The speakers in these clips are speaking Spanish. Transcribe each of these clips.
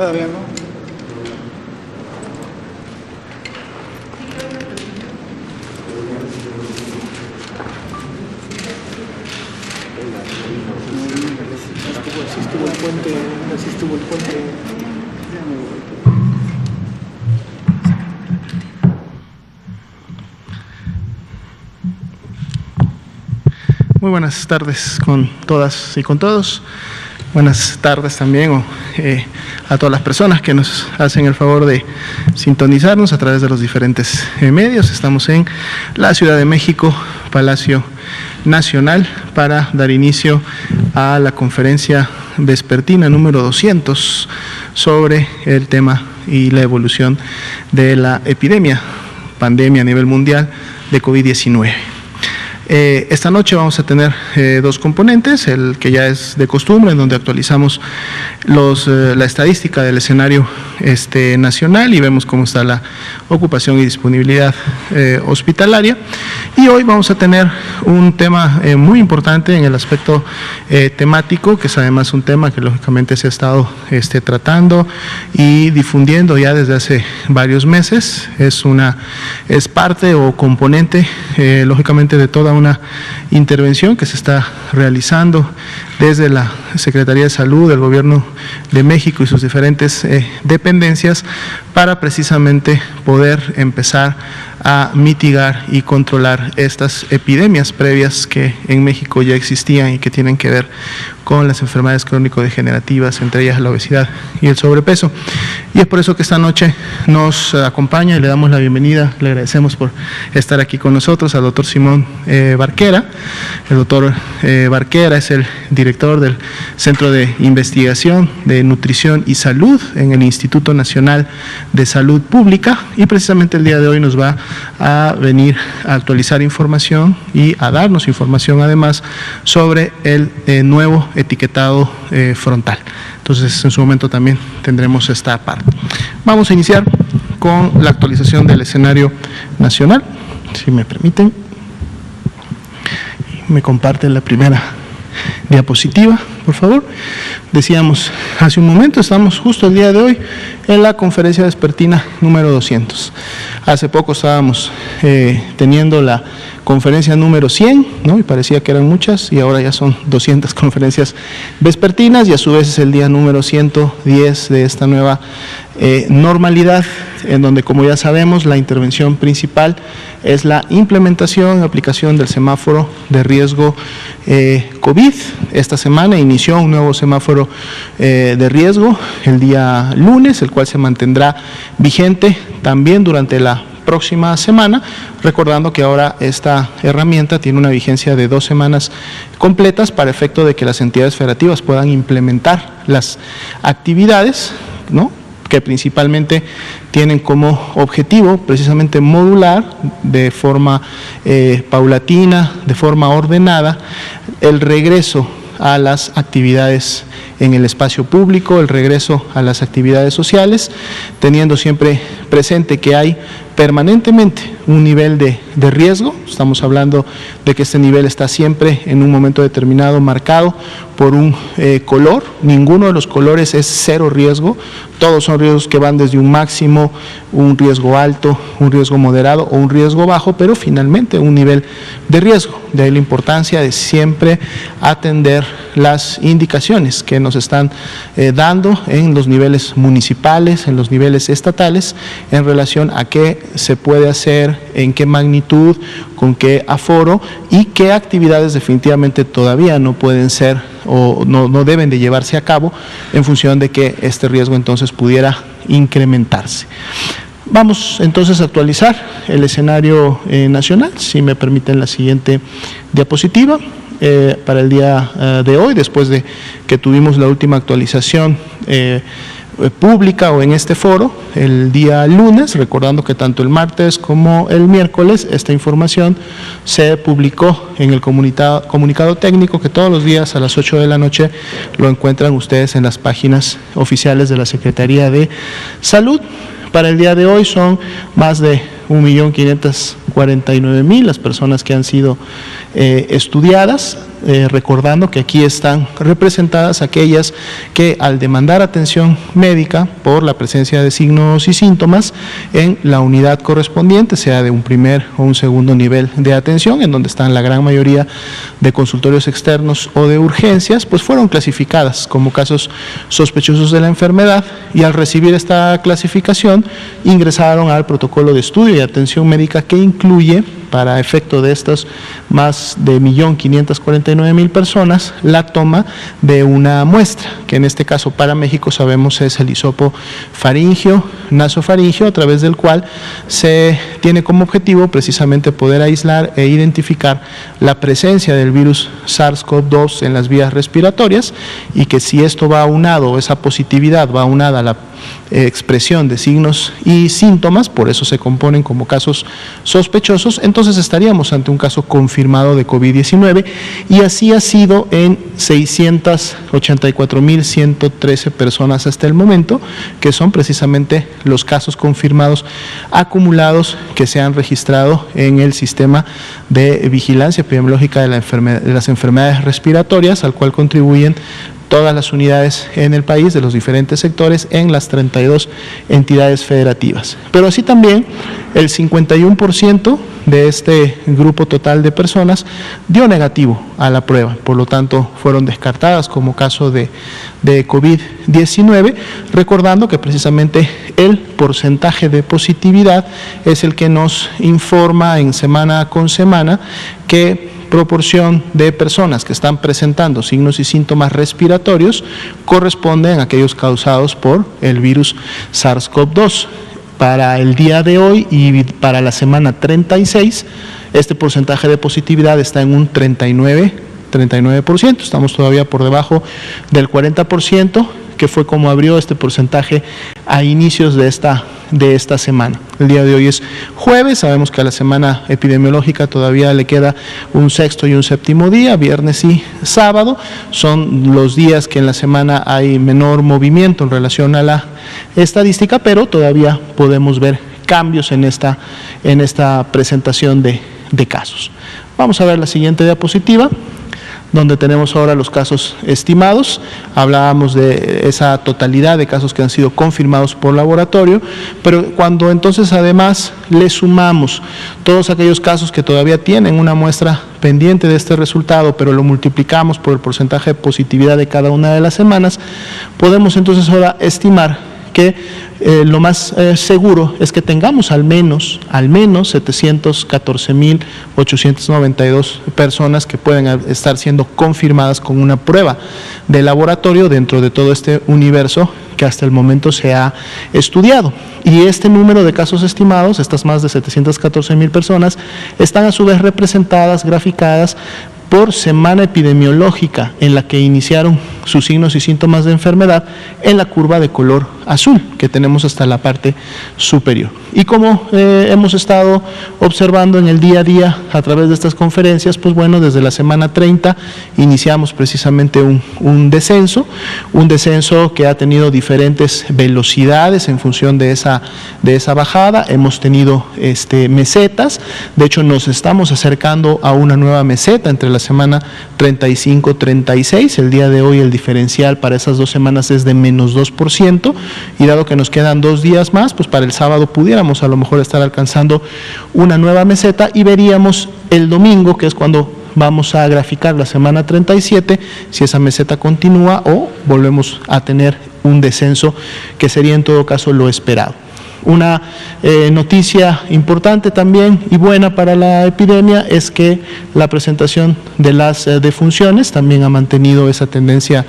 Todavía no. Así estuvo el puente. Muy buenas tardes con todas y con todos. Buenas tardes también a todas las personas que nos hacen el favor de sintonizarnos a través de los diferentes medios. Estamos en la Ciudad de México, Palacio Nacional, para dar inicio a la conferencia vespertina número 200 sobre el tema y la evolución de la pandemia a nivel mundial de COVID-19. Esta noche vamos a tener dos componentes, el que ya es de costumbre, en donde actualizamos la estadística del escenario nacional y vemos cómo está la ocupación y disponibilidad hospitalaria. Y hoy vamos a tener un tema muy importante en el aspecto temático, que es además un tema que lógicamente se ha estado tratando y difundiendo ya desde hace varios meses. Es parte o componente lógicamente de toda una intervención que se está realizando desde la Secretaría de Salud del Gobierno de México y sus diferentes dependencias para precisamente poder empezar a mitigar y controlar estas epidemias previas que en México ya existían y que tienen que ver con las enfermedades crónico-degenerativas, entre ellas la obesidad y el sobrepeso. Y es por eso que esta noche nos acompaña y le damos la bienvenida, le agradecemos por estar aquí con nosotros al doctor Simón Barquera. El doctor Barquera es el director del Centro de Investigación de Nutrición y Salud en el Instituto Nacional de Salud Pública, y precisamente el día de hoy nos va a venir a actualizar información y a darnos información además sobre el nuevo etiquetado frontal. Entonces, en su momento también tendremos esta parte. Vamos a iniciar con la actualización del escenario nacional, si me permiten. Me comparten la primera diapositiva, por favor. Decíamos hace un momento, estamos justo el día de hoy en la conferencia vespertina número 200. Hace poco estábamos teniendo la conferencia número 100, ¿no? Y parecía que eran muchas, y ahora ya son 200 conferencias vespertinas, y a su vez es el día número 110 de esta nueva normalidad, en donde, como ya sabemos, la intervención principal es la implementación y aplicación del semáforo de riesgo COVID. Esta semana inició un nuevo semáforo de riesgo el día lunes, el cual se mantendrá vigente también durante la próxima semana, recordando que ahora esta herramienta tiene una vigencia de 2 semanas completas para efecto de que las entidades federativas puedan implementar las actividades, ¿no?, que principalmente tienen como objetivo precisamente modular de forma paulatina, de forma ordenada, el regreso a las actividades en el espacio público, el regreso a las actividades sociales, teniendo siempre presente que hay permanentemente un nivel de riesgo. Estamos hablando de que este nivel está siempre en un momento determinado marcado por un color. Ninguno de los colores es cero riesgo, todos son riesgos que van desde un máximo, un riesgo alto, un riesgo moderado o un riesgo bajo, pero finalmente un nivel de riesgo. De ahí la importancia de siempre atender las indicaciones que nos están dando en los niveles municipales, en los niveles estatales, en relación a qué se puede hacer, en qué magnitud, con qué aforo y qué actividades definitivamente todavía no pueden ser o no deben de llevarse a cabo en función de que este riesgo entonces pudiera incrementarse. Vamos entonces a actualizar el escenario nacional, si me permiten la siguiente diapositiva. Para el día de hoy, después de que tuvimos la última actualización pública o en este foro el día lunes, recordando que tanto el martes como el miércoles esta información se publicó en el comunicado técnico, que todos los días a las 8 de la noche lo encuentran ustedes en las páginas oficiales de la Secretaría de Salud. Para el día de hoy son más de 1.500.000 49,000 las personas que han sido estudiadas, recordando que aquí están representadas aquellas que al demandar atención médica por la presencia de signos y síntomas en la unidad correspondiente, sea de un primer o un segundo nivel de atención, en donde están la gran mayoría de consultorios externos o de urgencias, pues fueron clasificadas como casos sospechosos de la enfermedad, y al recibir esta clasificación ingresaron al protocolo de estudio y atención médica, que incluye, para efecto de estas más de 1.549.000 personas, la toma de una muestra, que en este caso para México sabemos es el hisopo faríngeo, nasofaríngeo, a través del cual se tiene como objetivo precisamente poder aislar e identificar la presencia del virus SARS-CoV-2 en las vías respiratorias, y que si esto va aunado, esa positividad va aunada a la expresión de signos y síntomas, por eso se componen como casos sospechosos, entonces estaríamos ante un caso confirmado de COVID-19, y así ha sido en 684.113 personas hasta el momento, que son precisamente los casos confirmados acumulados que se han registrado en el sistema de vigilancia epidemiológica de las enfermedades respiratorias, al cual contribuyen todas las unidades en el país de los diferentes sectores en las 32 entidades federativas. Pero así también el 51% de este grupo total de personas dio negativo a la prueba, por lo tanto fueron descartadas como caso de COVID-19, recordando que precisamente el porcentaje de positividad es el que nos informa en semana con semana qué proporción de personas que están presentando signos y síntomas respiratorios corresponden a aquellos causados por el virus SARS-CoV-2. Para el día de hoy y para la semana 36, este porcentaje de positividad está en un 39%, estamos todavía por debajo del 40%, que fue como abrió este porcentaje a inicios de esta semana. El día de hoy es jueves, sabemos que a la semana epidemiológica todavía le queda un sexto y un séptimo día, viernes y sábado, son los días que en la semana hay menor movimiento en relación a la estadística, pero todavía podemos ver cambios en esta presentación de casos. Vamos a ver la siguiente diapositiva, donde tenemos ahora los casos estimados. Hablábamos de esa totalidad de casos que han sido confirmados por laboratorio, pero cuando entonces además le sumamos todos aquellos casos que todavía tienen una muestra pendiente de este resultado, pero lo multiplicamos por el porcentaje de positividad de cada una de las semanas, podemos entonces ahora estimar que lo más seguro es que tengamos al menos 714.892 personas que pueden estar siendo confirmadas con una prueba de laboratorio dentro de todo este universo que hasta el momento se ha estudiado. Y este número de casos estimados, estas más de 714.000 personas, están a su vez representadas, graficadas por semana epidemiológica en la que iniciaron sus signos y síntomas de enfermedad en la curva de color azul que tenemos hasta la parte superior. Y como hemos estado observando en el día a día a través de estas conferencias, pues bueno, desde la semana 30 iniciamos precisamente un descenso que ha tenido diferentes velocidades en función de esa bajada. Hemos tenido mesetas, de hecho nos estamos acercando a una nueva meseta entre la semana 35-36, el día de hoy el diferencial para esas 2 semanas es de menos 2%, y dado que nos quedan 2 días más, pues para el sábado pudiéramos a lo mejor estar alcanzando una nueva meseta, y veríamos el domingo, que es cuando vamos a graficar la semana 37, si esa meseta continúa o volvemos a tener un descenso, que sería en todo caso lo esperado. Una noticia importante también y buena para la epidemia es que la presentación de las defunciones también ha mantenido esa tendencia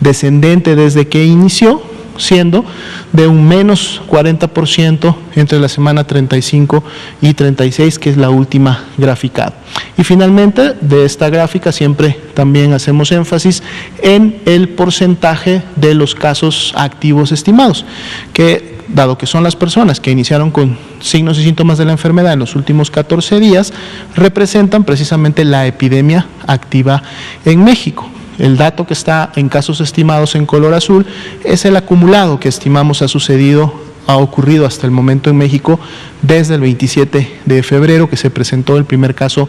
descendente desde que inició, siendo de un menos 40% entre la semana 35 y 36, que es la última graficada. Y finalmente, de esta gráfica siempre también hacemos énfasis en el porcentaje de los casos activos estimados, que dado que son las personas que iniciaron con signos y síntomas de la enfermedad en los últimos 14 días, representan precisamente la epidemia activa en México. El dato que está en casos estimados en color azul es el acumulado que estimamos ha sucedido ha ocurrido hasta el momento en México desde el 27 de febrero, que se presentó el primer caso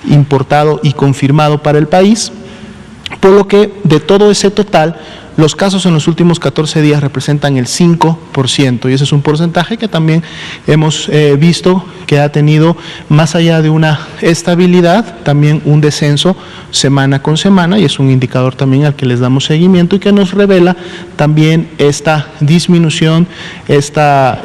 importado y confirmado para el país, por lo que de todo ese total, los casos en los últimos 14 días representan el 5%, y ese es un porcentaje que también hemos visto que ha tenido, más allá de una estabilidad, también un descenso semana con semana, y es un indicador también al que les damos seguimiento y que nos revela también esta disminución, esta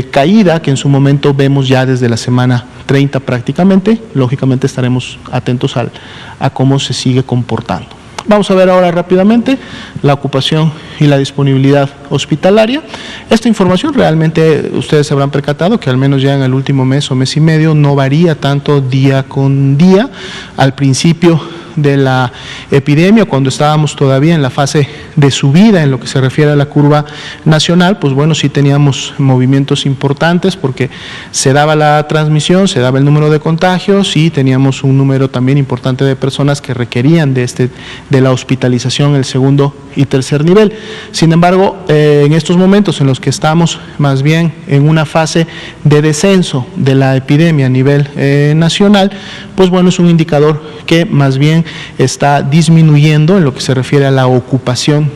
caída que en su momento vemos ya desde la semana 30 prácticamente. Lógicamente estaremos atentos a cómo se sigue comportando. Vamos a ver ahora rápidamente la ocupación y la disponibilidad hospitalaria. Esta información realmente ustedes se habrán percatado que al menos ya en el último mes o mes y medio no varía tanto día con día. Al principio de la epidemia, cuando estábamos todavía en la fase de subida en lo que se refiere a la curva nacional, pues bueno, sí teníamos movimientos importantes porque se daba la transmisión, se daba el número de contagios y teníamos un número también importante de personas que requerían de la hospitalización, el segundo y tercer nivel. Sin embargo, en estos momentos en los que estamos más bien en una fase de descenso de la epidemia a nivel nacional, pues bueno, es un indicador que más bien está disminuyendo en lo que se refiere a la ocupación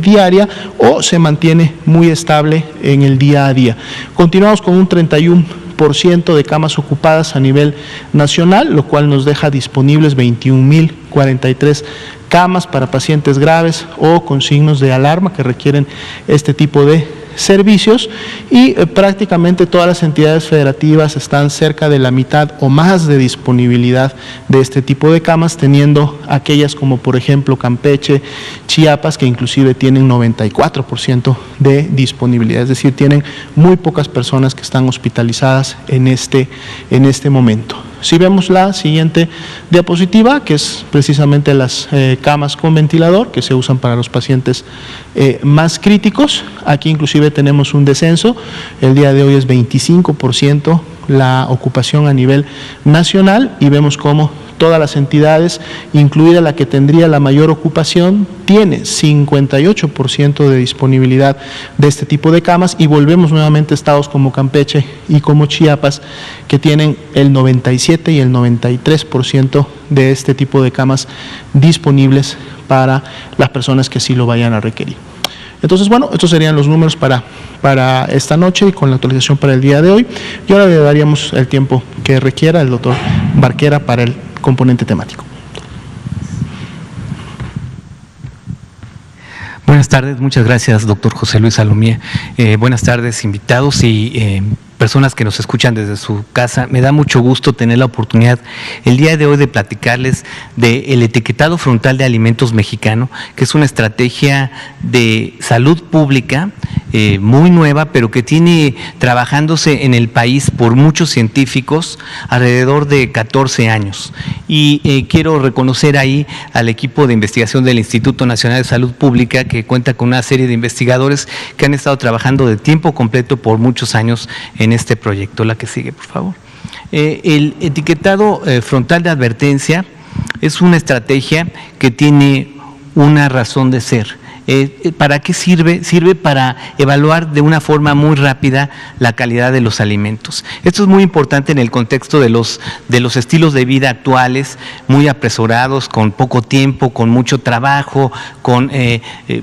diaria, o se mantiene muy estable en el día a día. Continuamos con un 31% de camas ocupadas a nivel nacional, lo cual nos deja disponibles 21.043 camas para pacientes graves o con signos de alarma que requieren este tipo de servicios, y prácticamente todas las entidades federativas están cerca de la mitad o más de disponibilidad de este tipo de camas, teniendo aquellas como por ejemplo Campeche, Chiapas, que inclusive tienen 94% de disponibilidad, es decir, tienen muy pocas personas que están hospitalizadas en este momento. Si vemos la siguiente diapositiva, que es precisamente las camas con ventilador que se usan para los pacientes más críticos, aquí inclusive tenemos un descenso, el día de hoy es 25% la ocupación a nivel nacional, y vemos cómo todas las entidades, incluida la que tendría la mayor ocupación, tiene 58% de disponibilidad de este tipo de camas, y volvemos nuevamente a estados como Campeche y como Chiapas, que tienen el 97 y el 93% de este tipo de camas disponibles para las personas que sí lo vayan a requerir. Entonces, bueno, estos serían los números para esta noche y con la actualización para el día de hoy. Y ahora le daríamos el tiempo que requiera el doctor Barquera para el componente temático. Buenas tardes, muchas gracias, doctor José Luis Salomía. Buenas tardes, invitados y personas que nos escuchan desde su casa. Me da mucho gusto tener la oportunidad el día de hoy de platicarles del etiquetado frontal de alimentos mexicano, que es una estrategia de salud pública muy nueva, pero que tiene trabajándose en el país por muchos científicos alrededor de 14 años. Y quiero reconocer ahí al equipo de investigación del Instituto Nacional de Salud Pública, que cuenta con una serie de investigadores que han estado trabajando de tiempo completo por muchos años en este proyecto. La que sigue, por favor. El etiquetado frontal de advertencia es una estrategia que tiene una razón de ser. ¿Para qué sirve? Sirve para evaluar de una forma muy rápida la calidad de los alimentos. Esto es muy importante en el contexto de los estilos de vida actuales, muy apresurados, con poco tiempo, con mucho trabajo, con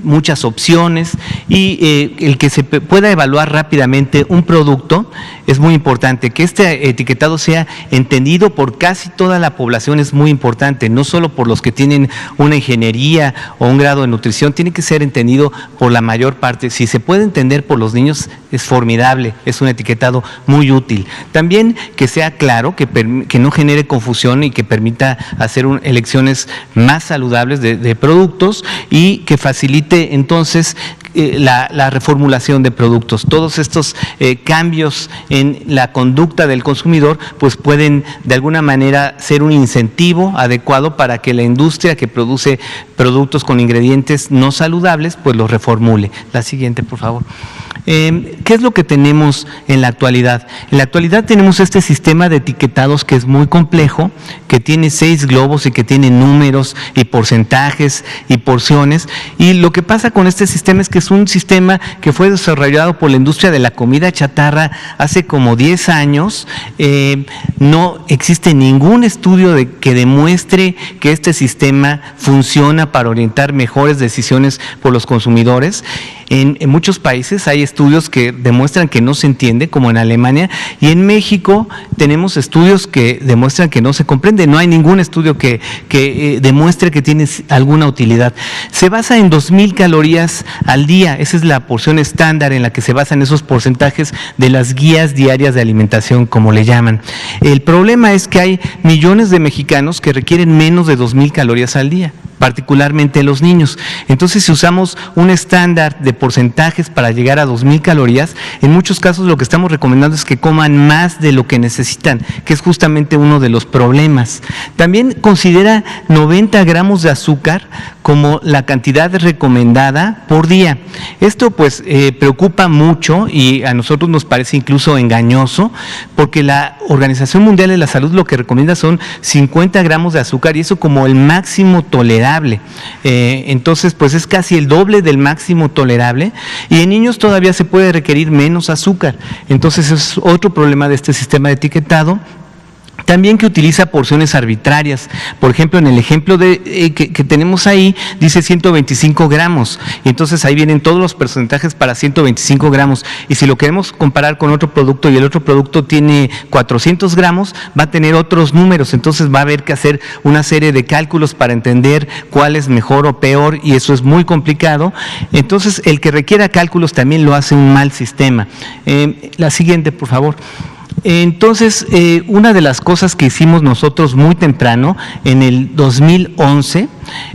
muchas opciones, y el que se pueda evaluar rápidamente un producto es muy importante. Que este etiquetado sea entendido por casi toda la población es muy importante, no solo por los que tienen una ingeniería o un grado de nutrición, tiene que ser entendido por la mayor parte. Si se puede entender por los niños es formidable, es un etiquetado muy útil. También que sea claro, que no genere confusión y que permita hacer elecciones más saludables de productos, y que facilite entonces la reformulación de productos. Todos estos cambios en la conducta del consumidor pues pueden de alguna manera ser un incentivo adecuado para que la industria que produce productos con ingredientes no saludables pues los reformule. La siguiente, por favor. ¿Qué es lo que tenemos en la actualidad? En la actualidad tenemos este sistema de etiquetados que es muy complejo, que tiene 6 globos y que tiene números y porcentajes y porciones. Y lo que pasa con este sistema es que es un sistema que fue desarrollado por la industria de la comida chatarra hace como 10 años. No existe ningún estudio que demuestre que este sistema funciona para orientar mejores decisiones por los consumidores. En muchos países hay estudios que demuestran que no se entiende, como en Alemania, y en México tenemos estudios que demuestran que no se comprende. No hay ningún estudio que demuestre que tiene alguna utilidad. Se basa en 2,000 calorías al día. Esa es la porción estándar en la que se basan esos porcentajes de las guías diarias de alimentación, como le llaman. El problema es que hay millones de mexicanos que requieren menos de 2,000 calorías al día, particularmente los niños. Entonces, si usamos un estándar de porcentajes para llegar a 2,000 calorías, en muchos casos lo que estamos recomendando es que coman más de lo que necesitan, que es justamente uno de los problemas. También considera 90 gramos de azúcar como la cantidad recomendada por día. Esto pues preocupa mucho y a nosotros nos parece incluso engañoso, porque la Organización Mundial de la Salud lo que recomienda son 50 gramos de azúcar y eso como el máximo tolerable. Entonces pues es casi el doble del máximo tolerable y en niños todavía se puede requerir menos azúcar. Entonces es otro problema de este sistema de etiquetado. También que utiliza porciones arbitrarias. Por ejemplo, en el ejemplo que tenemos ahí, dice 125 gramos. Y entonces ahí vienen todos los porcentajes para 125 gramos. Y si lo queremos comparar con otro producto y el otro producto tiene 400 gramos, va a tener otros números. Entonces va a haber que hacer una serie de cálculos para entender cuál es mejor o peor y eso es muy complicado. Entonces el que requiera cálculos también lo hace un mal sistema. La siguiente, por favor. Entonces, una de las cosas que hicimos nosotros muy temprano, en el 2011,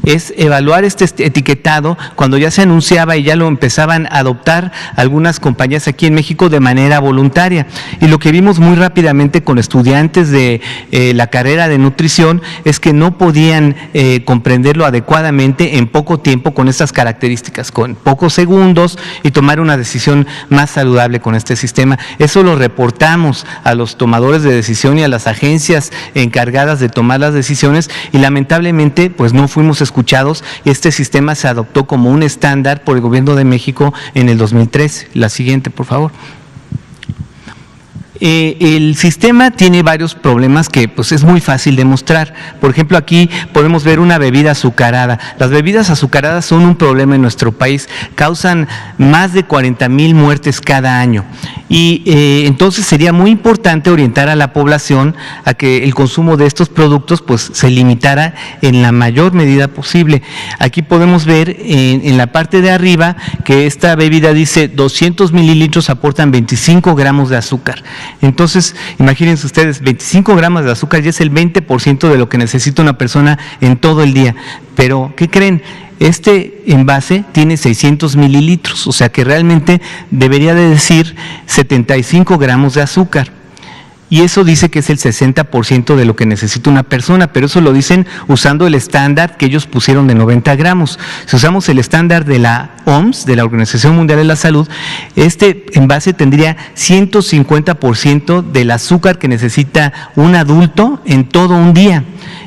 es evaluar este etiquetado cuando ya se anunciaba y ya lo empezaban a adoptar algunas compañías aquí en México de manera voluntaria. Y lo que vimos muy rápidamente con estudiantes de la carrera de nutrición es que no podían comprenderlo adecuadamente en poco tiempo con estas características, con pocos segundos y tomar una decisión más saludable con este sistema. Eso lo reportamos a los tomadores de decisión y a las agencias encargadas de tomar las decisiones y lamentablemente pues no fuimos escuchados y este sistema se adoptó como un estándar por el Gobierno de México en el 2013. La siguiente, por favor. El sistema tiene varios problemas que pues es muy fácil de mostrar. Por ejemplo, aquí podemos ver una bebida azucarada. Las bebidas azucaradas son un problema en nuestro país, causan más de 40,000 muertes cada año. Y entonces sería muy importante orientar a la población a que el consumo de estos productos pues se limitara en la mayor medida posible. Aquí podemos ver en la parte de arriba que esta bebida dice 200 mililitros aportan 25 gramos de azúcar. Entonces, imagínense ustedes, 25 gramos de azúcar ya es el 20% de lo que necesita una persona en todo el día. Pero, ¿qué creen? Este envase tiene 600 mililitros, o sea que realmente debería de decir 75 gramos de azúcar. Y eso dice que es el 60% de lo que necesita una persona, pero eso lo dicen usando el estándar que ellos pusieron de 90 gramos. Si usamos el estándar de la OMS, de la Organización Mundial de la Salud, este envase tendría 150% del azúcar que necesita un adulto en todo un día.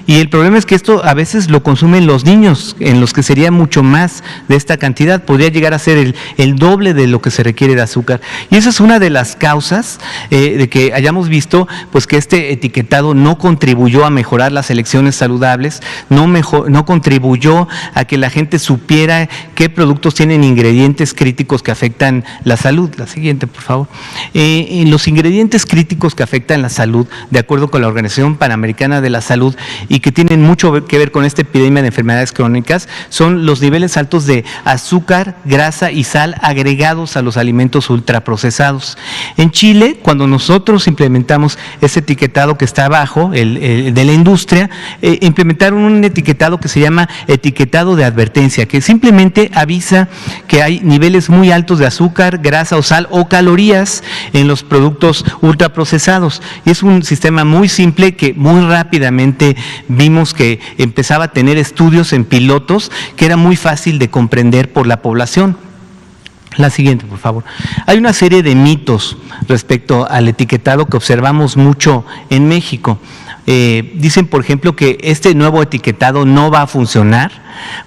Y el problema es que esto a veces lo consumen los niños, en los que sería mucho más de esta cantidad, podría llegar a ser el doble de lo que se requiere de azúcar. Y esa es una de las causas de que hayamos visto pues que este etiquetado no contribuyó a mejorar las elecciones saludables, no contribuyó a que la gente supiera qué productos tienen ingredientes críticos que afectan la salud. La siguiente, por favor. Los ingredientes críticos que afectan la salud, de acuerdo con la Organización Panamericana de la Salud, y que tienen mucho que ver con esta epidemia de enfermedades crónicas, son los niveles altos de azúcar, grasa y sal agregados a los alimentos ultraprocesados. En Chile, cuando nosotros implementamos ese etiquetado que está abajo, el de la industria, implementaron un etiquetado que se llama etiquetado de advertencia, que simplemente avisa que hay niveles muy altos de azúcar, grasa o sal o calorías en los productos ultraprocesados. Y es un sistema muy simple que muy rápidamente vimos que empezaba a tener estudios en pilotos que era muy fácil de comprender por la población. La siguiente, por favor. Hay una serie de mitos respecto al etiquetado que observamos mucho en México. Dicen, por ejemplo, que este nuevo etiquetado no va a funcionar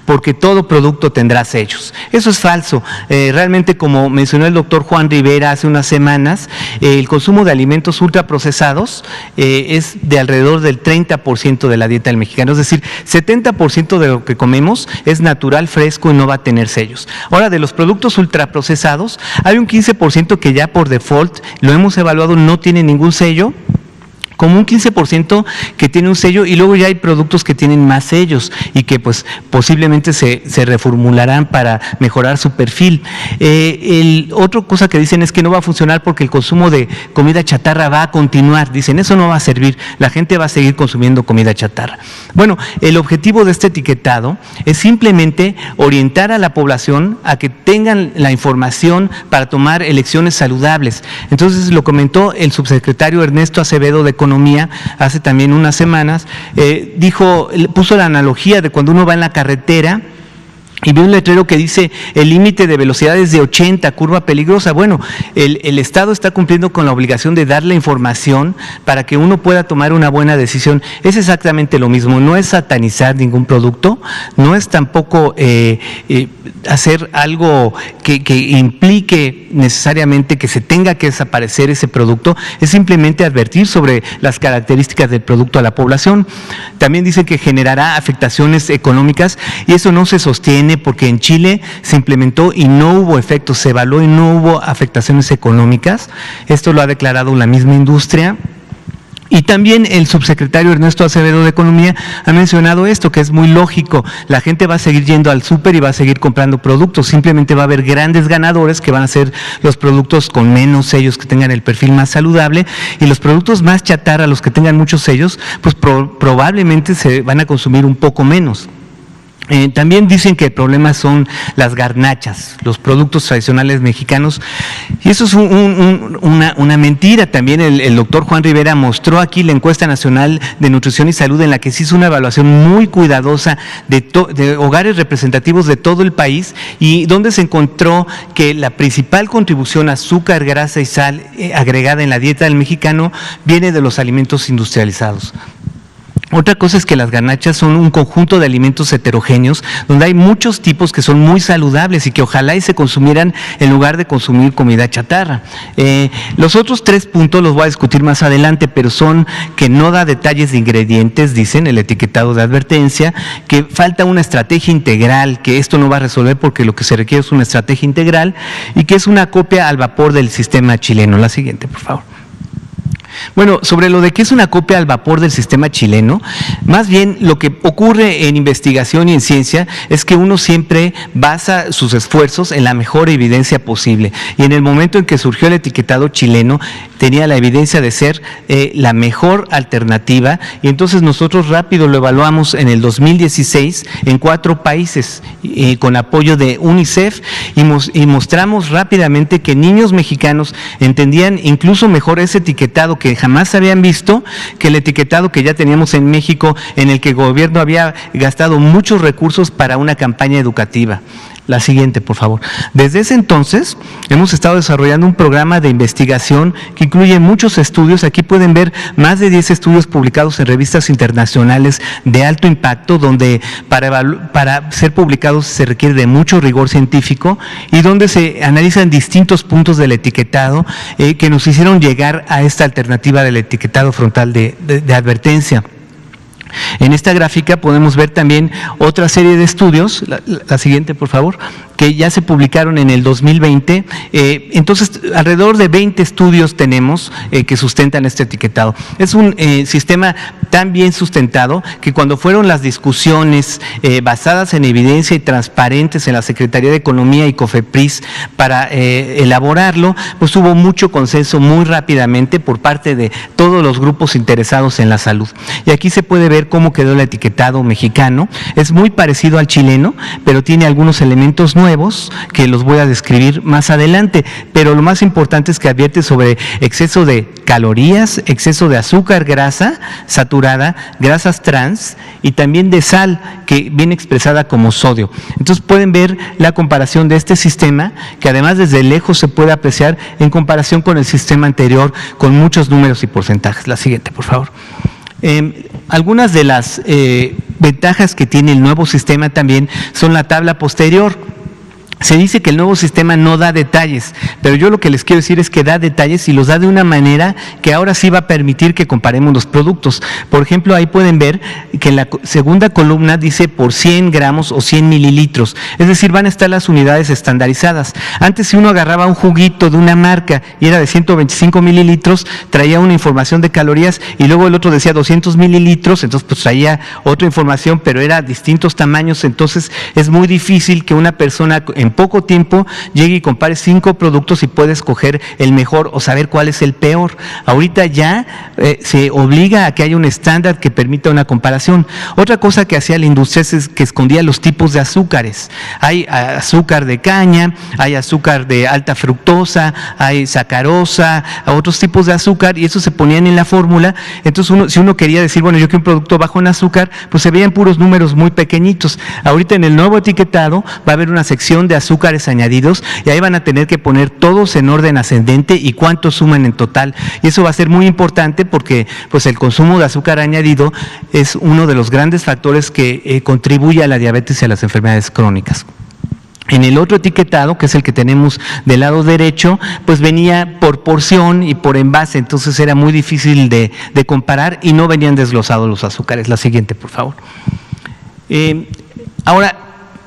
porque todo producto tendrá sellos. Eso es falso. Realmente, como mencionó el doctor Juan Rivera hace unas semanas, el consumo de alimentos ultraprocesados es de alrededor del 30% de la dieta del mexicano. Es decir, 70% de lo que comemos es natural, fresco y no va a tener sellos. Ahora, de los productos ultraprocesados, hay un 15% que ya por default, lo hemos evaluado, no tiene ningún sello, como un 15% que tiene un sello, y luego ya hay productos que tienen más sellos y que pues posiblemente se reformularán para mejorar su perfil. Otra cosa que dicen es que no va a funcionar porque el consumo de comida chatarra va a continuar. Dicen, eso no va a servir, la gente va a seguir consumiendo comida chatarra. Bueno, el objetivo de este etiquetado es simplemente orientar a la población a que tengan la información para tomar elecciones saludables. Entonces, lo comentó el subsecretario Ernesto Acevedo de Economía hace también unas semanas, puso la analogía de cuando uno va en la carretera y ve un letrero que dice el límite de velocidad es de 80, curva peligrosa. Bueno, el Estado está cumpliendo con la obligación de darle información para que uno pueda tomar una buena decisión. Es exactamente lo mismo, no es satanizar ningún producto, no es tampoco hacer algo que implique necesariamente que se tenga que desaparecer ese producto, es simplemente advertir sobre las características del producto a la población. También dice que generará afectaciones económicas y eso no se sostiene porque en Chile se implementó y no hubo efectos, se evaluó y no hubo afectaciones económicas. Esto lo ha declarado la misma industria. Y también el subsecretario Ernesto Acevedo de Economía ha mencionado esto, que es muy lógico. La gente va a seguir yendo al súper y va a seguir comprando productos. Simplemente va a haber grandes ganadores que van a ser los productos con menos sellos, que tengan el perfil más saludable, y los productos más chatarra, los que tengan muchos sellos, pues probablemente se van a consumir un poco menos. También dicen que el problema son las garnachas, los productos tradicionales mexicanos, y eso es una mentira. También el doctor Juan Rivera mostró aquí la encuesta nacional de nutrición y salud, en la que se hizo una evaluación muy cuidadosa de hogares representativos de todo el país, y donde se encontró que la principal contribución a azúcar, grasa y sal agregada en la dieta del mexicano viene de los alimentos industrializados. Otra cosa es que las garnachas son un conjunto de alimentos heterogéneos donde hay muchos tipos que son muy saludables y que ojalá y se consumieran en lugar de consumir comida chatarra. Los otros 3 puntos los voy a discutir más adelante, pero son que no da detalles de ingredientes, dicen el etiquetado de advertencia, que falta una estrategia integral, que esto no va a resolver porque lo que se requiere es una estrategia integral, y que es una copia al vapor del sistema chileno. La siguiente, por favor. Bueno, sobre lo de que es una copia al vapor del sistema chileno, más bien lo que ocurre en investigación y en ciencia es que uno siempre basa sus esfuerzos en la mejor evidencia posible, y en el momento en que surgió el etiquetado chileno tenía la evidencia de ser la mejor alternativa, y entonces nosotros rápido lo evaluamos en el 2016 en 4 países con apoyo de UNICEF, y mostramos rápidamente que niños mexicanos entendían incluso mejor ese etiquetado que jamás habían visto que el etiquetado que ya teníamos en México, en el que el gobierno había gastado muchos recursos para una campaña educativa. La siguiente, por favor. Desde ese entonces hemos estado desarrollando un programa de investigación que incluye muchos estudios. Aquí pueden ver más de 10 estudios publicados en revistas internacionales de alto impacto, donde para ser publicados se requiere de mucho rigor científico, y donde se analizan distintos puntos del etiquetado que nos hicieron llegar a esta alternativa del etiquetado frontal de advertencia. En esta gráfica podemos ver también otra serie de estudios, la siguiente por favor, que ya se publicaron en el 2020. Entonces, alrededor de 20 estudios tenemos que sustentan este etiquetado. Es un sistema tan bien sustentado que cuando fueron las discusiones basadas en evidencia y transparentes en la Secretaría de Economía y COFEPRIS para elaborarlo, pues hubo mucho consenso muy rápidamente por parte de todos los grupos interesados en la salud. Y aquí se puede ver cómo quedó el etiquetado mexicano. Es muy parecido al chileno, pero tiene algunos elementos nuevos. nuevos que los voy a describir más adelante, pero lo más importante es que advierte sobre exceso de calorías, exceso de azúcar, grasa saturada, grasas trans y también de sal, que viene expresada como sodio. Entonces pueden ver la comparación de este sistema, que además desde lejos se puede apreciar en comparación con el sistema anterior, con muchos números y porcentajes. La siguiente, por favor. Algunas de las ventajas que tiene el nuevo sistema también son la tabla posterior. Se dice que el nuevo sistema no da detalles, pero yo lo que les quiero decir es que da detalles y los da de una manera que ahora sí va a permitir que comparemos los productos. Por ejemplo, ahí pueden ver que en la segunda columna dice por 100 gramos o 100 mililitros, es decir, van a estar las unidades estandarizadas. Antes, si uno agarraba un juguito de una marca y era de 125 mililitros, traía una información de calorías y luego el otro decía 200 mililitros, entonces pues traía otra información, pero era distintos tamaños. Entonces es muy difícil que una persona en poco tiempo llegue y compare 5 productos y puede escoger el mejor o saber cuál es el peor. Ahorita ya se obliga a que haya un estándar que permita una comparación. Otra cosa que hacía la industria es que escondía los tipos de azúcares. Hay azúcar de caña, hay azúcar de alta fructosa, hay sacarosa, otros tipos de azúcar, y eso se ponían en la fórmula. Entonces si uno quería decir, bueno, yo quiero un producto bajo en azúcar, pues se veían puros números muy pequeñitos. Ahorita en el nuevo etiquetado va a haber una sección de azúcares añadidos y ahí van a tener que poner todos en orden ascendente y cuántos suman en total. Y eso va a ser muy importante porque pues el consumo de azúcar añadido es uno de los grandes factores que contribuye a la diabetes y a las enfermedades crónicas. En el otro etiquetado, que es el que tenemos del lado derecho, pues venía por porción y por envase, entonces era muy difícil de comparar y no venían desglosados los azúcares. La siguiente, por favor. Ahora,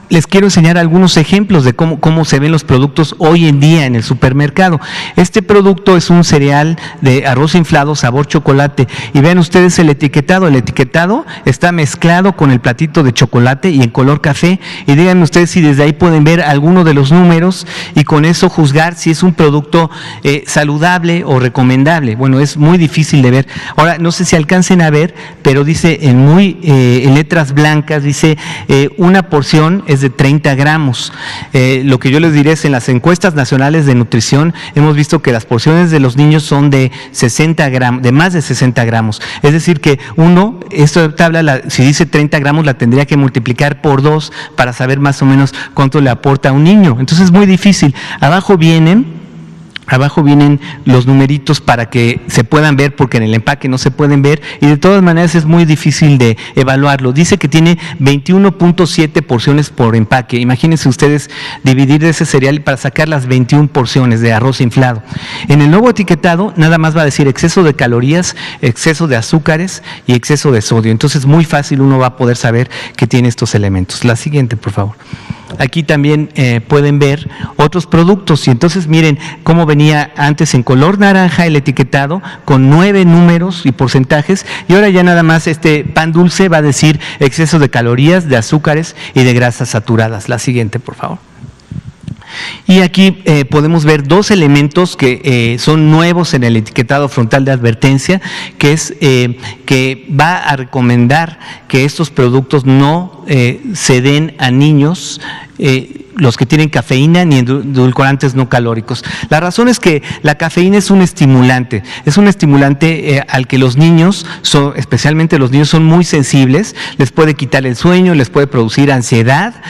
les quiero enseñar algunos ejemplos de cómo se ven los productos hoy en día en el supermercado. Este producto es un cereal de arroz inflado sabor chocolate y vean ustedes el etiquetado. El etiquetado está mezclado con el platito de chocolate y en color café, y díganme ustedes si desde ahí pueden ver alguno de los números y con eso juzgar si es un producto saludable o recomendable. Bueno, es muy difícil de ver. Ahora, no sé si alcancen a ver, pero dice en letras blancas, dice una porción es de 30 gramos. Lo que yo les diré es, en las encuestas nacionales de nutrición hemos visto que las porciones de los niños son de 60 gramos, de más de 60 gramos. Es decir que esta tabla, si dice 30 gramos, la tendría que multiplicar por 2 para saber más o menos cuánto le aporta a un niño. Entonces es muy difícil. Abajo vienen los numeritos para que se puedan ver, porque en el empaque no se pueden ver y de todas maneras es muy difícil de evaluarlo. Dice que tiene 21.7 porciones por empaque. Imagínense ustedes dividir ese cereal para sacar las 21 porciones de arroz inflado. En el nuevo etiquetado nada más va a decir exceso de calorías, exceso de azúcares y exceso de sodio. Entonces muy fácil uno va a poder saber que tiene estos elementos. La siguiente, por favor. Aquí también pueden ver otros productos y entonces miren cómo venía antes en color naranja el etiquetado con 9 números y porcentajes, y ahora ya nada más este pan dulce va a decir exceso de calorías, de azúcares y de grasas saturadas. La siguiente, por favor. Y aquí podemos ver dos elementos que son nuevos en el etiquetado frontal de advertencia, que es que va a recomendar que estos productos no se den a niños los que tienen cafeína ni edulcorantes no calóricos. La razón es que la cafeína es un estimulante al que los niños, especialmente los niños, son muy sensibles, les puede quitar el sueño, les puede producir ansiedad,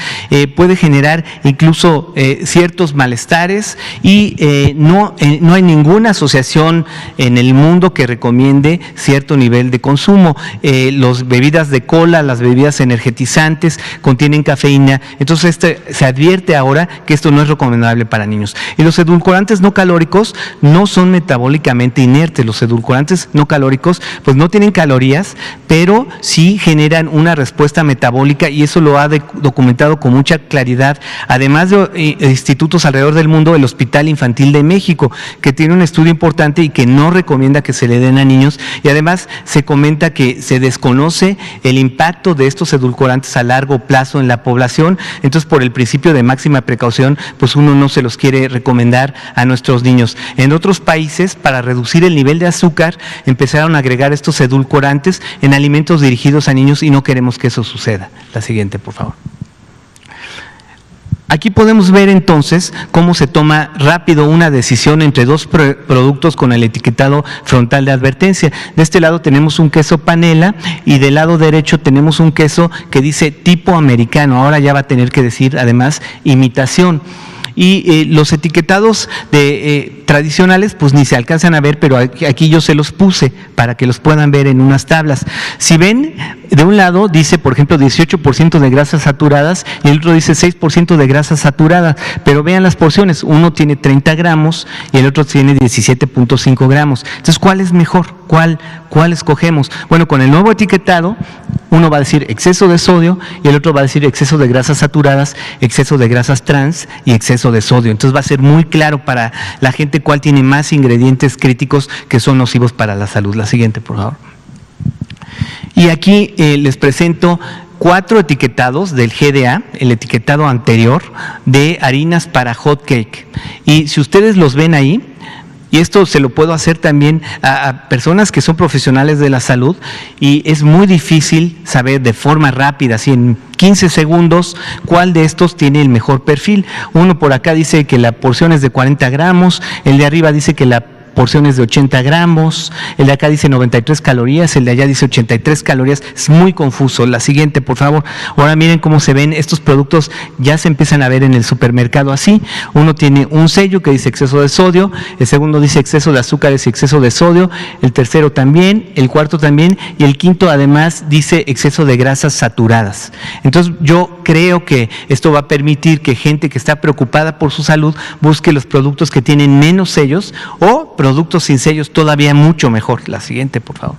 puede generar incluso ciertos malestares y no hay ninguna asociación en el mundo que recomiende cierto nivel de consumo. Las bebidas de cola, las bebidas energetizantes contienen cafeína, entonces se advierte ahora que esto no es recomendable para niños. Y los edulcorantes no calóricos no son metabólicamente inertes. Los edulcorantes no calóricos pues no tienen calorías, pero sí generan una respuesta metabólica, y eso lo ha documentado con mucha claridad, además de institutos alrededor del mundo, el Hospital Infantil de México, que tiene un estudio importante y que no recomienda que se le den a niños, y además se comenta que se desconoce el impacto de estos edulcorantes a largo plazo en la población. Entonces, por el principio de máxima precaución, pues uno no se los quiere recomendar a nuestros niños. En otros países, para reducir el nivel de azúcar, empezaron a agregar estos edulcorantes en alimentos dirigidos a niños y no queremos que eso suceda. La siguiente, por favor. Aquí podemos ver entonces cómo se toma rápido una decisión entre dos productos con el etiquetado frontal de advertencia. De este lado tenemos un queso panela y del lado derecho tenemos un queso que dice tipo americano. Ahora ya va a tener que decir además imitación. Y los etiquetados tradicionales pues ni se alcanzan a ver, pero aquí yo se los puse para que los puedan ver en unas tablas. Si ven, de un lado dice, por ejemplo, 18% de grasas saturadas y el otro dice 6% de grasas saturadas, pero vean las porciones, uno tiene 30 gramos y el otro tiene 17.5 gramos. Entonces, ¿cuál es mejor? ¿Cuál escogemos? Bueno, con el nuevo etiquetado, uno va a decir exceso de sodio y el otro va a decir exceso de grasas saturadas, exceso de grasas trans y exceso de sodio. Entonces va a ser muy claro para la gente cuál tiene más ingredientes críticos que son nocivos para la salud. La siguiente, por favor. Y aquí les presento 4 etiquetados del GDA, el etiquetado anterior, de harinas para hot cake. Y si ustedes los ven ahí, y esto se lo puedo hacer también a personas que son profesionales de la salud, y es muy difícil saber de forma rápida, así en 15 segundos, cuál de estos tiene el mejor perfil. Uno por acá dice que la porción es de 40 gramos, el de arriba dice que la porciones de 80 gramos, el de acá dice 93 calorías, el de allá dice 83 calorías, es muy confuso. La siguiente, por favor. Ahora miren cómo se ven estos productos, ya se empiezan a ver en el supermercado así. Uno tiene un sello que dice exceso de sodio, el segundo dice exceso de azúcares y exceso de sodio, el tercero también, el cuarto también, y el quinto además dice exceso de grasas saturadas. Entonces yo creo que esto va a permitir que gente que está preocupada por su salud busque los productos que tienen menos sellos o productos sin sellos todavía mucho mejor. La siguiente, por favor.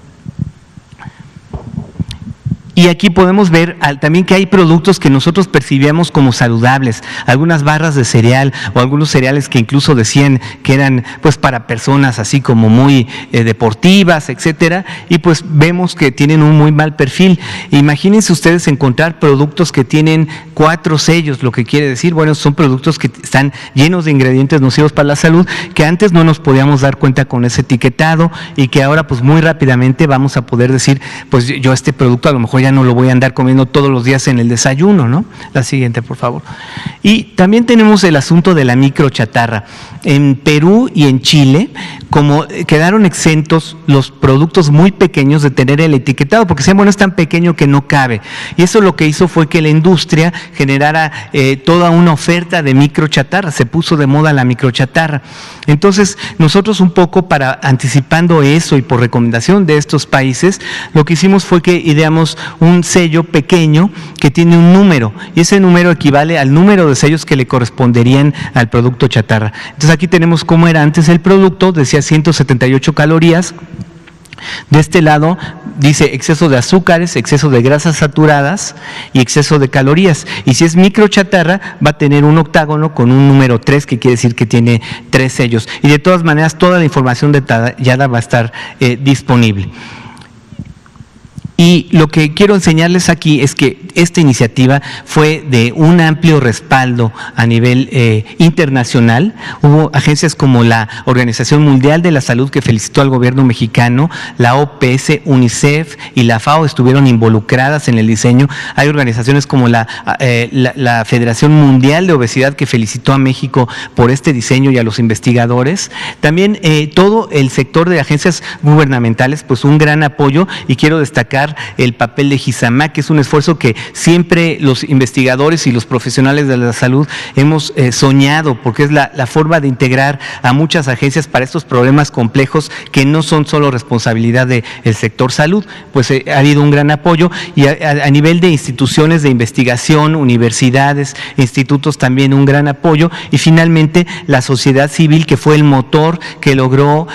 Y aquí podemos ver también que hay productos que nosotros percibíamos como saludables, algunas barras de cereal o algunos cereales que incluso decían que eran pues para personas así como muy deportivas, etcétera, y pues vemos que tienen un muy mal perfil. Imagínense ustedes encontrar productos que tienen 4 sellos, lo que quiere decir, bueno, son productos que están llenos de ingredientes nocivos para la salud, que antes no nos podíamos dar cuenta con ese etiquetado y que ahora pues muy rápidamente vamos a poder decir, pues yo este producto a lo mejor ya no lo voy a andar comiendo todos los días en el desayuno, ¿no? La siguiente, por favor. Y también tenemos el asunto de la microchatarra. En Perú y en Chile, como quedaron exentos los productos muy pequeños de tener el etiquetado, porque decían, bueno, es tan pequeño que no cabe. Y eso lo que hizo fue que la industria generara toda una oferta de microchatarra, se puso de moda la microchatarra. Entonces, nosotros un poco para anticipando eso y por recomendación de estos países, lo que hicimos fue que ideamos un sello pequeño que tiene un número, y ese número equivale al número de sellos que le corresponderían al producto chatarra. Entonces aquí tenemos cómo era antes el producto, decía 178 calorías. De este lado dice exceso de azúcares, exceso de grasas saturadas y exceso de calorías. Y si es microchatarra, va a tener un octágono con un número 3, que quiere decir que tiene 3 sellos. Y de todas maneras, toda la información detallada va a estar disponible. Y lo que quiero enseñarles aquí es que esta iniciativa fue de un amplio respaldo a nivel internacional. Hubo agencias como la Organización Mundial de la Salud que felicitó al gobierno mexicano, la OPS, UNICEF y la FAO estuvieron involucradas en el diseño. Hay organizaciones como la Federación Mundial de Obesidad que felicitó a México por este diseño y a los investigadores. También todo el sector de agencias gubernamentales, pues un gran apoyo, y quiero destacar el papel de GISAMAC, que es un esfuerzo que siempre los investigadores y los profesionales de la salud hemos soñado, porque es la forma de integrar a muchas agencias para estos problemas complejos que no son solo responsabilidad del sector salud. Pues ha habido un gran apoyo, y a nivel de instituciones de investigación, universidades, institutos, también un gran apoyo, y finalmente la sociedad civil, que fue el motor que logró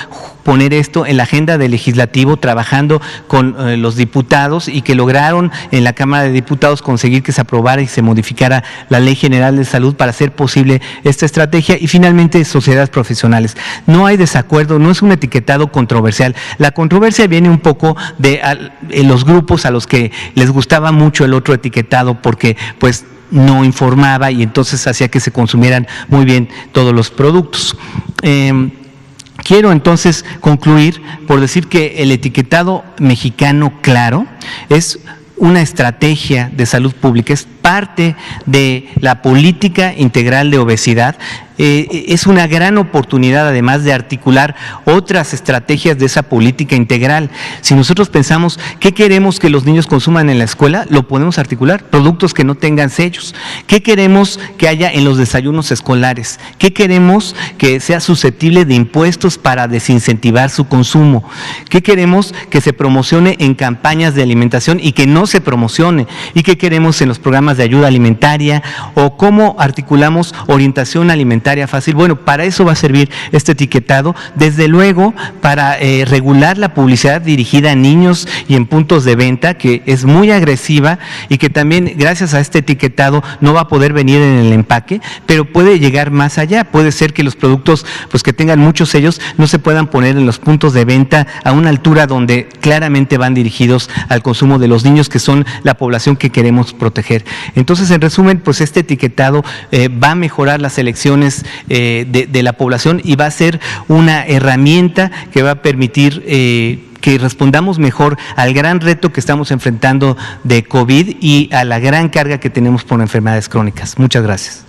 poner esto en la agenda del legislativo, trabajando con los diputados, y que lograron en la Cámara de Diputados conseguir que se aprobara y se modificara la Ley General de Salud para hacer posible esta estrategia. Y finalmente, sociedades profesionales. No hay desacuerdo, no es un etiquetado controversial. La controversia viene un poco de los grupos a los que les gustaba mucho el otro etiquetado, porque pues no informaba y entonces hacía que se consumieran muy bien todos los productos. Quiero entonces concluir por decir que el etiquetado mexicano claro es una estrategia de salud pública, es parte de la política integral de obesidad. Es una gran oportunidad, además de articular otras estrategias de esa política integral. Si nosotros pensamos qué queremos que los niños consuman en la escuela, lo podemos articular. Productos que no tengan sellos. ¿Qué queremos que haya en los desayunos escolares? ¿Qué queremos que sea susceptible de impuestos para desincentivar su consumo? ¿Qué queremos que se promocione en campañas de alimentación y que no se promocione? ¿Y qué queremos en los programas de ayuda alimentaria? ¿O cómo articulamos orientación alimentaria fácil? Bueno, para eso va a servir este etiquetado, desde luego para regular la publicidad dirigida a niños y en puntos de venta, que es muy agresiva y que también gracias a este etiquetado no va a poder venir en el empaque, pero puede llegar más allá. Puede ser que los productos pues que tengan muchos sellos no se puedan poner en los puntos de venta a una altura donde claramente van dirigidos al consumo de los niños, que son la población que queremos proteger. Entonces, en resumen, pues este etiquetado va a mejorar las elecciones de la población y va a ser una herramienta que va a permitir que respondamos mejor al gran reto que estamos enfrentando de COVID y a la gran carga que tenemos por enfermedades crónicas. Muchas gracias.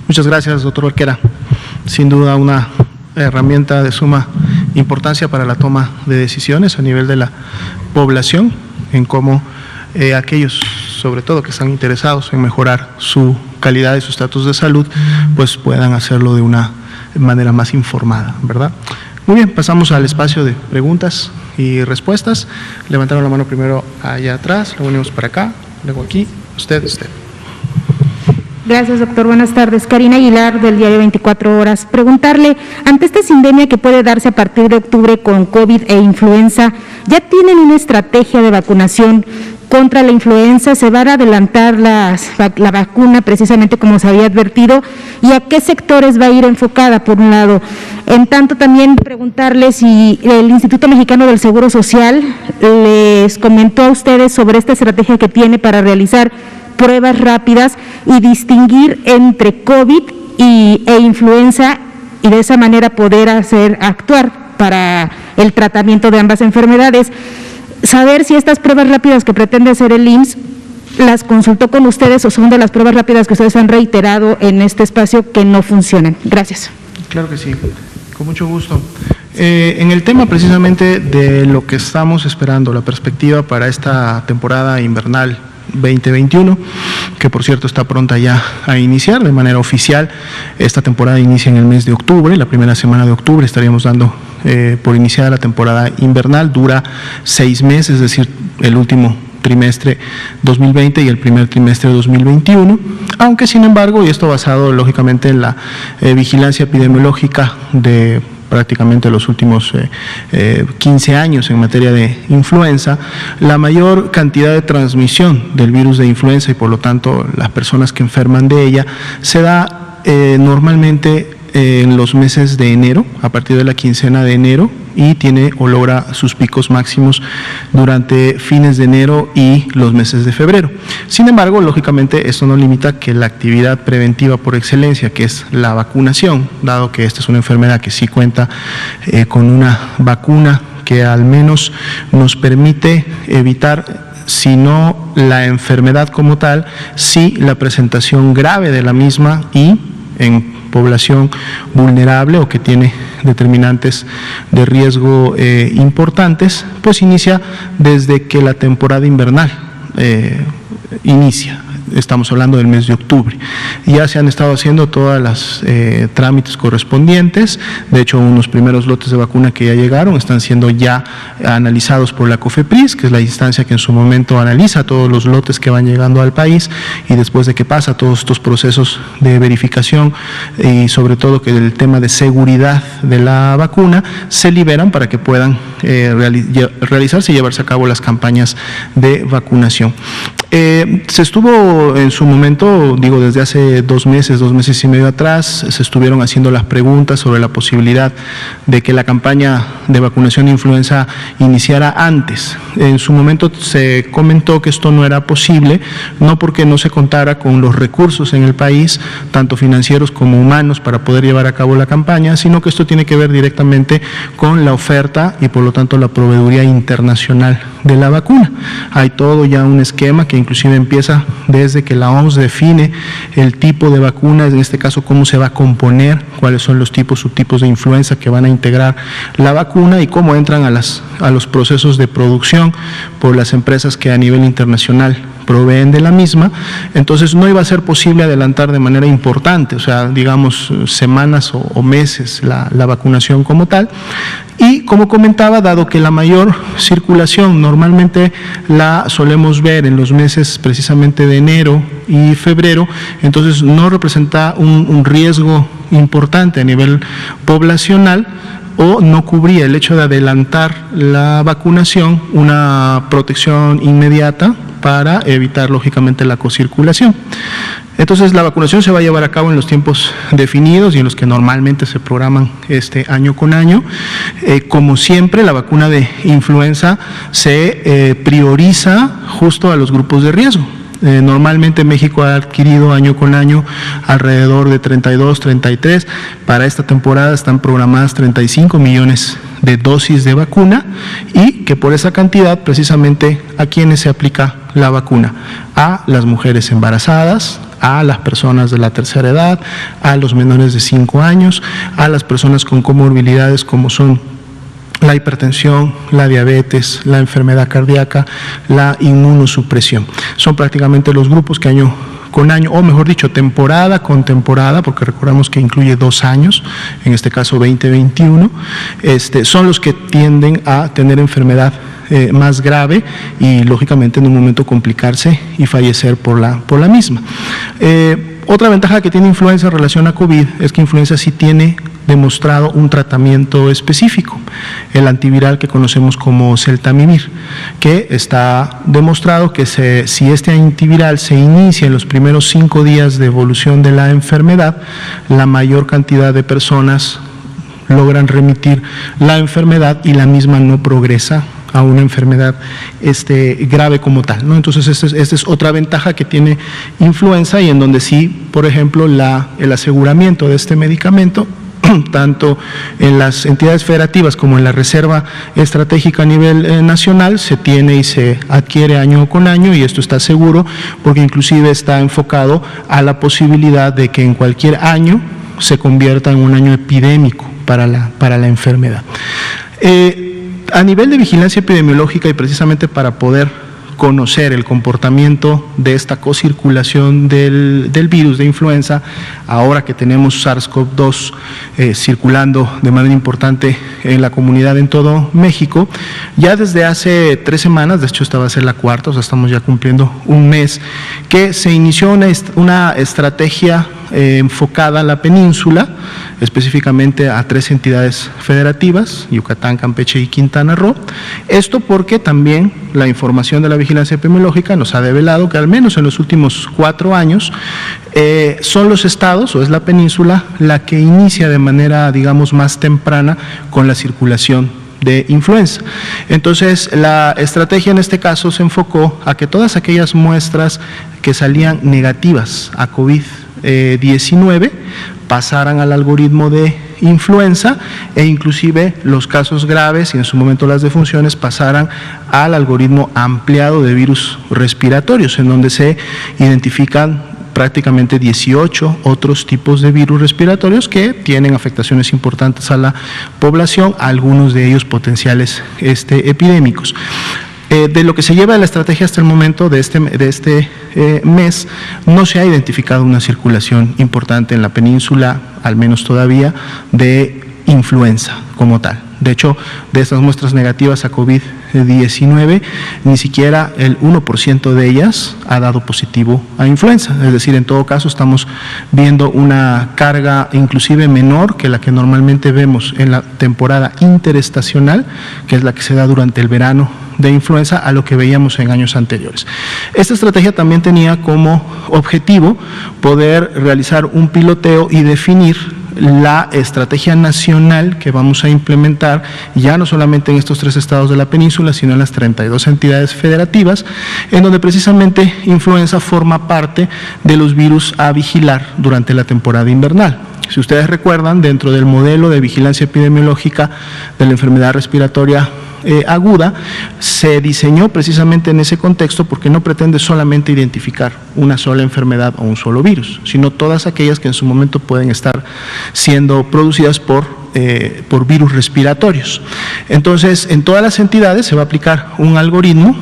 Muchas gracias, doctor Olquera. Sin duda una herramienta de suma importancia para la toma de decisiones a nivel de la población, en cómo aquellos, sobre todo, que están interesados en mejorar su calidad y su estatus de salud, pues puedan hacerlo de una manera más informada, ¿verdad? Muy bien, pasamos al espacio de preguntas y respuestas. Levantaron la mano primero allá atrás, luego venimos para acá, luego aquí, usted. Gracias, doctor. Buenas tardes. Karina Aguilar, del diario 24 Horas. Preguntarle, ante esta sindemia que puede darse a partir de octubre con COVID e influenza, ¿ya tienen una estrategia de vacunación contra la influenza? ¿Se va a adelantar la vacuna precisamente como se había advertido? ¿Y a qué sectores va a ir enfocada, por un lado? En tanto, también preguntarle si el Instituto Mexicano del Seguro Social les comentó a ustedes sobre esta estrategia que tiene para realizar pruebas rápidas y distinguir entre COVID e influenza, y de esa manera poder actuar para el tratamiento de ambas enfermedades. Saber si estas pruebas rápidas que pretende hacer el IMSS las consultó con ustedes o son de las pruebas rápidas que ustedes han reiterado en este espacio que no funcionan. Gracias. Claro que sí, con mucho gusto. En el tema precisamente de lo que estamos esperando, la perspectiva para esta temporada invernal 2021, que por cierto está pronta ya a iniciar de manera oficial. Esta temporada inicia en el mes de octubre, la primera semana de octubre estaríamos dando por iniciada la temporada invernal. Dura 6 meses, es decir, el último trimestre 2020 y el primer trimestre de 2021, aunque sin embargo, y esto basado lógicamente en la vigilancia epidemiológica de prácticamente los últimos 15 años en materia de influenza, la mayor cantidad de transmisión del virus de influenza y por lo tanto las personas que enferman de ella se da normalmente en los meses de enero, a partir de la quincena de enero, y tiene o logra sus picos máximos durante fines de enero y los meses de febrero. Sin embargo, lógicamente, esto no limita que la actividad preventiva por excelencia, que es la vacunación, dado que esta es una enfermedad que sí cuenta con una vacuna que al menos nos permite evitar, si no la enfermedad como tal, sí la presentación grave de la misma, y en población vulnerable o que tiene determinantes de riesgo importantes, pues inicia desde que la temporada invernal inicia. Estamos hablando del mes de octubre. Ya se han estado haciendo todas las trámites correspondientes. De hecho, unos primeros lotes de vacuna que ya llegaron están siendo ya analizados por la COFEPRIS, que es la instancia que en su momento analiza todos los lotes que van llegando al país, y después de que pasa todos estos procesos de verificación y sobre todo que el tema de seguridad de la vacuna, se liberan para que puedan realizarse y llevarse a cabo las campañas de vacunación. Se estuvo en su momento, digo, desde hace 2 meses y medio atrás, se estuvieron haciendo las preguntas sobre la posibilidad de que la campaña de vacunación de influenza iniciara antes. En su momento se comentó que esto no era posible, no porque no se contara con los recursos en el país, tanto financieros como humanos, para poder llevar a cabo la campaña, sino que esto tiene que ver directamente con la oferta y por lo tanto la proveeduría internacional de la vacuna. Hay todo ya un esquema que inclusive empieza desde que la OMS define el tipo de vacuna, en este caso cómo se va a componer, cuáles son los tipos, subtipos de influenza que van a integrar la vacuna y cómo entran a los procesos de producción por las empresas que a nivel internacional proveen de la misma. Entonces no iba a ser posible adelantar de manera importante, o sea, digamos semanas o meses la vacunación como tal. Y como comentaba, dado que la mayor circulación normalmente la solemos ver en los meses precisamente de enero y febrero, entonces no representa un riesgo importante a nivel poblacional, o no cubría el hecho de adelantar la vacunación una protección inmediata para evitar lógicamente la cocirculación. Entonces la vacunación se va a llevar a cabo en los tiempos definidos y en los que normalmente se programan año con año. Como siempre, la vacuna de influenza se prioriza justo a los grupos de riesgo. Normalmente México ha adquirido año con año alrededor de 32, 33. Para esta temporada están programadas 35 millones de dosis de vacuna y que por esa cantidad precisamente a quienes se aplica la vacuna: a las mujeres embarazadas, a las personas de la tercera edad, a los menores de 5 años, a las personas con comorbilidades como son la hipertensión, la diabetes, la enfermedad cardíaca, la inmunosupresión. Son prácticamente los grupos que año con año, o mejor dicho, temporada con temporada, porque recordamos que incluye 2 años, en este caso 2021, son los que tienden a tener enfermedad más grave y lógicamente en un momento complicarse y fallecer por la misma. Otra ventaja que tiene influenza en relación a COVID es que influenza sí tiene demostrado un tratamiento específico, el antiviral que conocemos como Celtamivir, que está demostrado que si este antiviral se inicia en los primeros 5 días de evolución de la enfermedad, la mayor cantidad de personas logran remitir la enfermedad y la misma no progresa a una enfermedad grave como tal, ¿no? Entonces esta es otra ventaja que tiene influenza, y en donde sí, por ejemplo, el aseguramiento de este medicamento, tanto en las entidades federativas como en la reserva estratégica a nivel nacional, se tiene y se adquiere año con año, y esto está seguro porque inclusive está enfocado a la posibilidad de que en cualquier año se convierta en un año epidémico para la enfermedad. A nivel de vigilancia epidemiológica, y precisamente para poder conocer el comportamiento de esta cocirculación del virus de influenza, ahora que tenemos SARS-CoV-2 circulando de manera importante en la comunidad en todo México, ya desde hace 3 semanas, de hecho esta va a ser la 4ª, o sea, estamos ya cumpliendo un mes, que se inició una estrategia enfocada a la península, específicamente a 3 entidades federativas: Yucatán, Campeche y Quintana Roo. Esto porque también la información de la vigilancia epidemiológica nos ha develado que al menos en los últimos 4 años son los estados, o es la península, la que inicia de manera, digamos, más temprana con la circulación de influenza. Entonces la estrategia en este caso se enfocó a que todas aquellas muestras que salían negativas a COVID-19 pasaran al algoritmo de influenza, e inclusive los casos graves y en su momento las defunciones pasaran al algoritmo ampliado de virus respiratorios, en donde se identifican prácticamente 18 otros tipos de virus respiratorios que tienen afectaciones importantes a la población, algunos de ellos potenciales epidémicos. De lo que se lleva de la estrategia hasta el momento de este mes, no se ha identificado una circulación importante en la península, al menos todavía, de influenza como tal. De hecho, de estas muestras negativas a COVID-19, ni siquiera el 1% de ellas ha dado positivo a influenza. Es decir, en todo caso estamos viendo una carga inclusive menor que la que normalmente vemos en la temporada interestacional, que es la que se da durante el verano de influenza a lo que veíamos en años anteriores. Esta estrategia también tenía como objetivo poder realizar un piloteo y definir la estrategia nacional que vamos a implementar ya no solamente en estos 3 estados de la península, sino en las 32 entidades federativas, en donde precisamente influenza forma parte de los virus a vigilar durante la temporada invernal. Si ustedes recuerdan, dentro del modelo de vigilancia epidemiológica de la enfermedad respiratoria aguda, se diseñó precisamente en ese contexto porque no pretende solamente identificar una sola enfermedad o un solo virus, sino todas aquellas que en su momento pueden estar siendo producidas por virus respiratorios. Entonces, en todas las entidades se va a aplicar un algoritmo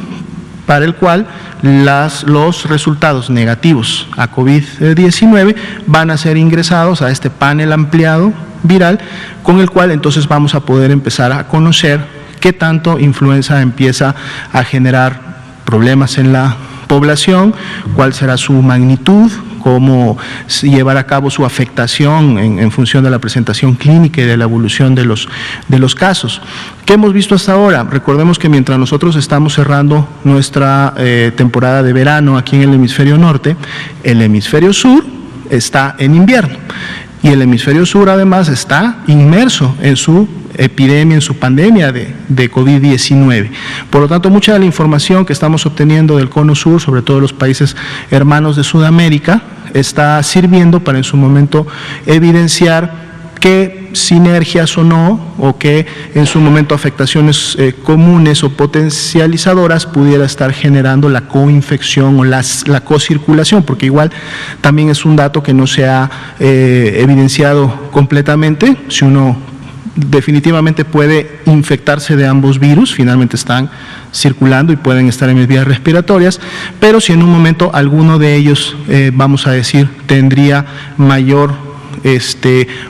para el cual los resultados negativos a COVID-19 van a ser ingresados a este panel ampliado viral, con el cual entonces vamos a poder empezar a conocer qué tanto influenza empieza a generar problemas en la población, cuál será su magnitud, cómo llevar a cabo su afectación en función de la presentación clínica y de la evolución de los casos. ¿Qué hemos visto hasta ahora? Recordemos que mientras nosotros estamos cerrando nuestra temporada de verano aquí en el hemisferio norte, el hemisferio sur está en invierno. Y el hemisferio sur además está inmerso en su epidemia, en su pandemia de COVID-19. Por lo tanto, mucha de la información que estamos obteniendo del cono sur, sobre todo los países hermanos de Sudamérica, está sirviendo para en su momento evidenciar qué sinergias o no, o qué en su momento afectaciones comunes o potencializadoras pudiera estar generando la coinfección o la cocirculación, porque igual también es un dato que no se ha evidenciado completamente. Si uno definitivamente puede infectarse de ambos virus, finalmente están circulando y pueden estar en las vías respiratorias, pero si en un momento alguno de ellos, vamos a decir, tendría mayor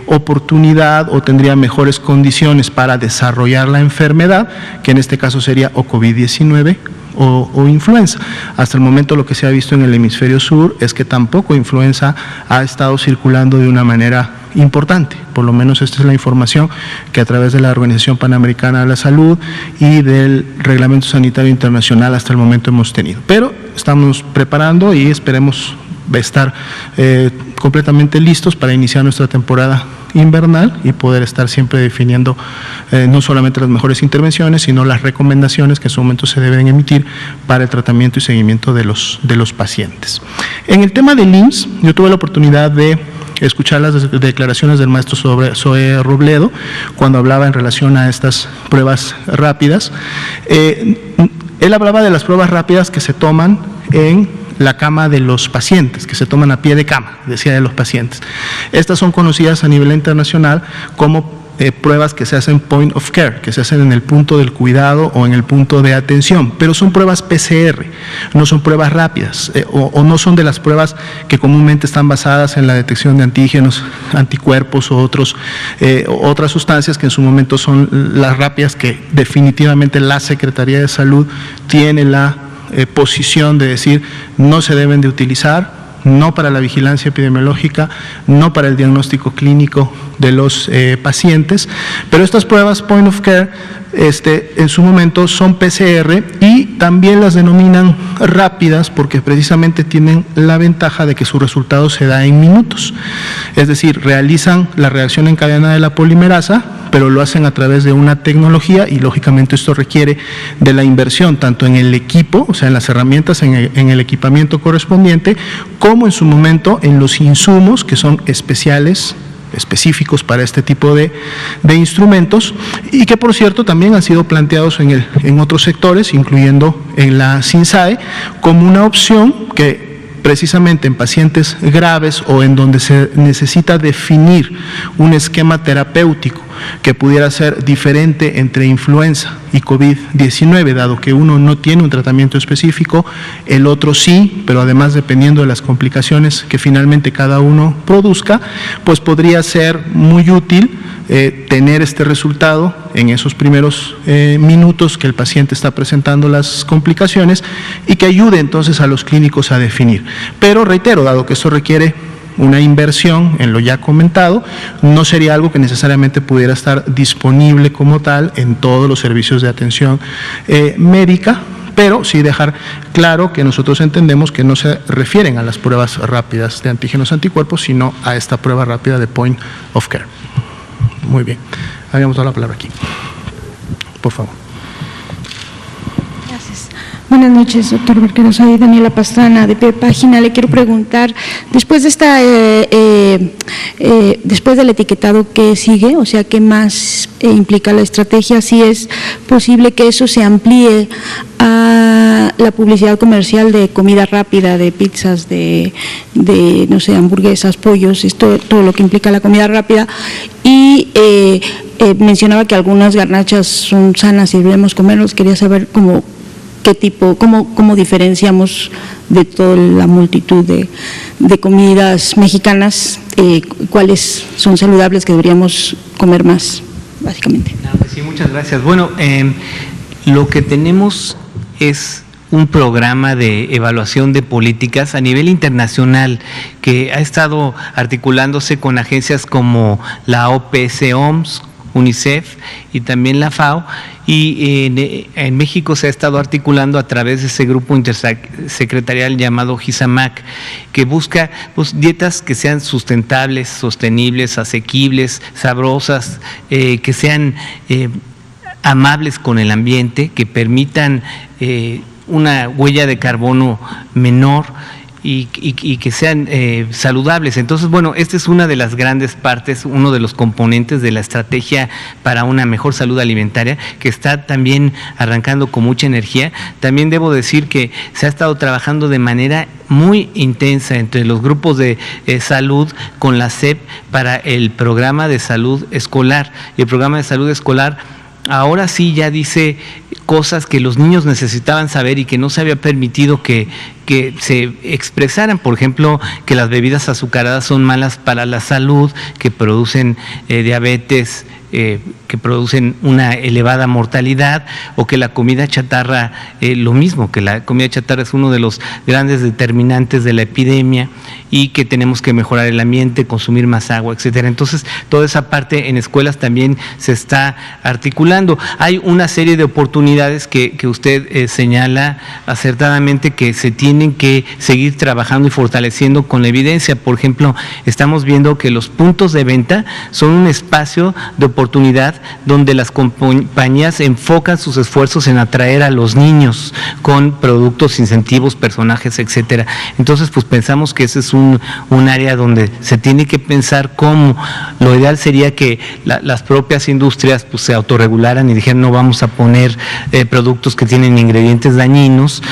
oportunidad o tendría mejores condiciones para desarrollar la enfermedad, que en este caso sería o COVID-19 o influenza. Hasta el momento lo que se ha visto en el hemisferio sur es que tampoco influenza ha estado circulando de una manera importante. Por lo menos esta es la información que a través de la Organización Panamericana de la Salud y del Reglamento Sanitario Internacional hasta el momento hemos tenido. Pero estamos preparando y esperemos estar completamente listos para iniciar nuestra temporada invernal y poder estar siempre definiendo no solamente las mejores intervenciones, sino las recomendaciones que en su momento se deben emitir para el tratamiento y seguimiento de los pacientes. En el tema del IMSS, yo tuve la oportunidad de escuchar las declaraciones del maestro Zoé Robledo cuando hablaba en relación a estas pruebas rápidas. Él hablaba de las pruebas rápidas que se toman en la cama de los pacientes, que se toman a pie de cama, decía, de los pacientes. Estas son conocidas a nivel internacional como pruebas que se hacen point of care, que se hacen en el punto del cuidado o en el punto de atención, pero son pruebas PCR, no son pruebas rápidas o no son de las pruebas que comúnmente están basadas en la detección de antígenos, anticuerpos o otras sustancias que en su momento son las rápidas que definitivamente la Secretaría de Salud tiene la posición de decir no se deben de utilizar, no para la vigilancia epidemiológica, no para el diagnóstico clínico de los pacientes, pero estas pruebas point of care en su momento son PCR y también las denominan rápidas porque precisamente tienen la ventaja de que su resultado se da en minutos, es decir, realizan la reacción en cadena de la polimerasa, pero lo hacen a través de una tecnología y lógicamente esto requiere de la inversión tanto en el equipo, o sea en las herramientas, en el equipamiento correspondiente, como en su momento en los insumos que son específicos para este tipo de instrumentos y que por cierto también han sido planteados en otros sectores, incluyendo en la SINSAE, como una opción que precisamente en pacientes graves o en donde se necesita definir un esquema terapéutico que pudiera ser diferente entre influenza y COVID-19, dado que uno no tiene un tratamiento específico, el otro sí, pero además dependiendo de las complicaciones que finalmente cada uno produzca, pues podría ser muy útil tener este resultado en esos primeros minutos que el paciente está presentando las complicaciones y que ayude entonces a los clínicos a definir. Pero reitero, dado que esto requiere una inversión en lo ya comentado, no sería algo que necesariamente pudiera estar disponible como tal en todos los servicios de atención médica, pero sí dejar claro que nosotros entendemos que no se refieren a las pruebas rápidas de antígenos anticuerpos, sino a esta prueba rápida de point of care. Muy bien, habíamos dado la palabra aquí. Por favor. Gracias. Buenas noches, doctor Barquero. Soy Daniela Pastrana, de Pie Página. Le quiero preguntar, después de después del etiquetado, ¿qué sigue? O sea, ¿qué más implica la estrategia? Si es posible que eso se amplíe a la publicidad comercial de comida rápida, de pizzas, de no sé, hamburguesas, pollos, esto, todo lo que implica la comida rápida. Y mencionaba que algunas garnachas son sanas y debemos comerlos. Quería saber qué tipo, cómo diferenciamos de toda la multitud de comidas mexicanas, cuáles son saludables que deberíamos comer más, básicamente. Sí, muchas gracias. Bueno, lo que tenemos es un programa de evaluación de políticas a nivel internacional que ha estado articulándose con agencias como la OPS-OMS, UNICEF y también la FAO, y en México se ha estado articulando a través de ese grupo intersecretarial llamado GISAMAC, que busca dietas que sean sustentables, sostenibles, asequibles, sabrosas, que sean amables con el ambiente, que permitan una huella de carbono menor y que sean saludables. Entonces, bueno, esta es una de las grandes partes, uno de los componentes de la estrategia para una mejor salud alimentaria, que está también arrancando con mucha energía. También debo decir que se ha estado trabajando de manera muy intensa entre los grupos de salud con la SEP para el programa de salud escolar. Y el programa de salud escolar ahora sí ya dice cosas que los niños necesitaban saber y que no se había permitido que se expresaran. Por ejemplo, que las bebidas azucaradas son malas para la salud, que producen diabetes, que producen una elevada mortalidad, o que la comida chatarra, lo mismo, que la comida chatarra es uno de los grandes determinantes de la epidemia y que tenemos que mejorar el ambiente, consumir más agua, etcétera. Entonces, toda esa parte en escuelas también se está articulando. Hay una serie de oportunidades que usted señala acertadamente que se tienen que seguir trabajando y fortaleciendo con la evidencia. Por ejemplo, estamos viendo que los puntos de venta son un espacio de oportunidad donde las compañías enfocan sus esfuerzos en atraer a los niños con productos, incentivos, personajes, etcétera. Entonces, pues pensamos que ese es un área donde se tiene que pensar cómo. Lo ideal sería que las propias industrias pues se autorregularan y dijeran no vamos a poner productos que tienen ingredientes dañinos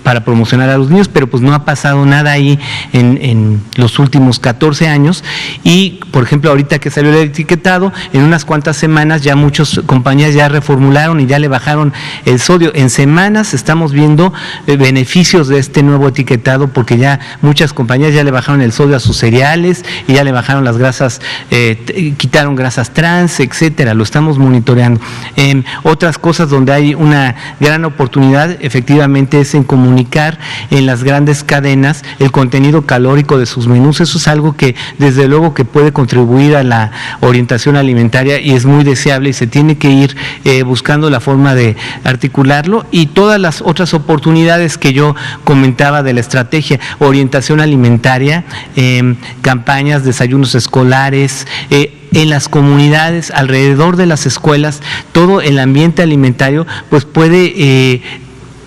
para promocionar a los niños, pero pues no ha pasado nada ahí en los últimos 14 años y, por ejemplo, ahorita que salió el etiquetado, en unas cuantas semanas ya muchas compañías ya reformularon y ya le bajaron el sodio. En semanas estamos viendo beneficios de este nuevo etiquetado porque ya muchas compañías ya le bajaron el sodio a sus cereales y ya le bajaron las grasas, quitaron grasas trans, etcétera. Lo estamos monitoreando. Otras cosas donde hay una gran oportunidad efectivamente es en comunicar en las grandes cadenas el contenido calórico de sus menús. Eso es algo que desde luego que puede contribuir a la orientación alimentaria y es muy deseable y se tiene que ir buscando la forma de articularlo, y todas las otras oportunidades que yo comentaba de la estrategia, orientación alimentaria, campañas, desayunos escolares, en las comunidades, alrededor de las escuelas, todo el ambiente alimentario pues puede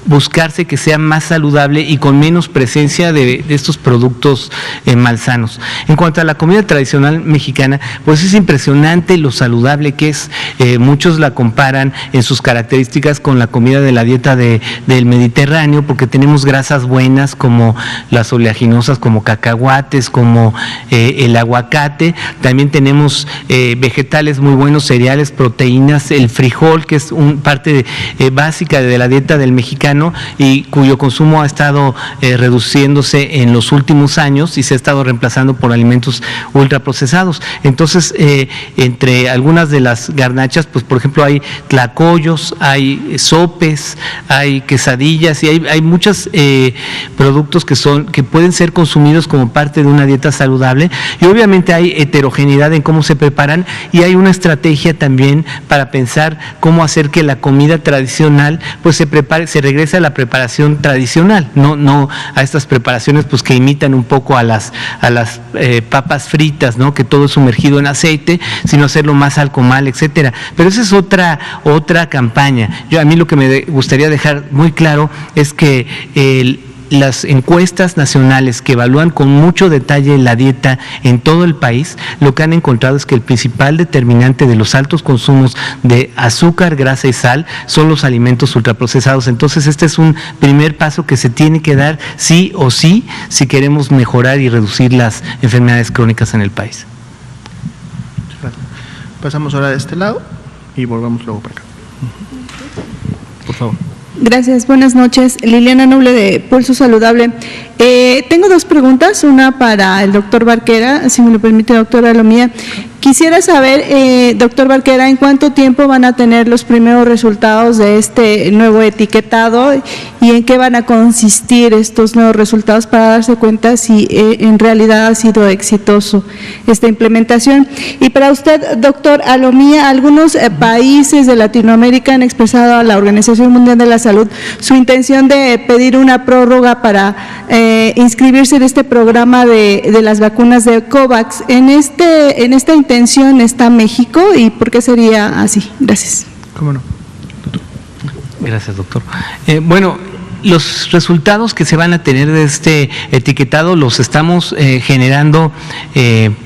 buscarse que sea más saludable y con menos presencia de estos productos malsanos. En cuanto a la comida tradicional mexicana, pues es impresionante lo saludable que es. Muchos la comparan en sus características con la comida de la dieta del Mediterráneo, porque tenemos grasas buenas como las oleaginosas, como cacahuates, como el aguacate. También tenemos vegetales muy buenos, cereales, proteínas, el frijol, que es parte básica de la dieta del mexicano. mexicano y cuyo consumo ha estado reduciéndose en los últimos años y se ha estado reemplazando por alimentos ultraprocesados. Entonces, entre algunas de las garnachas, pues por ejemplo hay tlacoyos, hay sopes, hay quesadillas y hay muchos productos que pueden ser consumidos como parte de una dieta saludable, y obviamente hay heterogeneidad en cómo se preparan y hay una estrategia también para pensar cómo hacer que la comida tradicional pues se regrese a la preparación tradicional, no a estas preparaciones pues que imitan un poco a las papas fritas, ¿no? Que todo es sumergido en aceite, sino hacerlo más al comal, etcétera. Pero esa es otra campaña. A mí lo que me gustaría dejar muy claro es que las encuestas nacionales que evalúan con mucho detalle la dieta en todo el país, lo que han encontrado es que el principal determinante de los altos consumos de azúcar, grasa y sal son los alimentos ultraprocesados. Entonces, este es un primer paso que se tiene que dar sí o sí si queremos mejorar y reducir las enfermedades crónicas en el país. Pasamos ahora de este lado y volvamos luego para acá. Por favor. Gracias, buenas noches. Liliana Noble de Pulso Saludable. Tengo dos preguntas, una para el doctor Barquera, si me lo permite, doctora Alomía. Quisiera saber, doctor Barquera, ¿en cuánto tiempo van a tener los primeros resultados de este nuevo etiquetado y en qué van a consistir estos nuevos resultados para darse cuenta si en realidad ha sido exitoso esta implementación? Y para usted, doctor Alomía, algunos países de Latinoamérica han expresado a la Organización Mundial de la Salud su intención de pedir una prórroga para inscribirse en este programa de las vacunas de COVAX. En esta intención está México, ¿y por qué sería así? Gracias. ¿Cómo no? Gracias, doctor. Bueno, los resultados que se van a tener de este etiquetado los estamos generando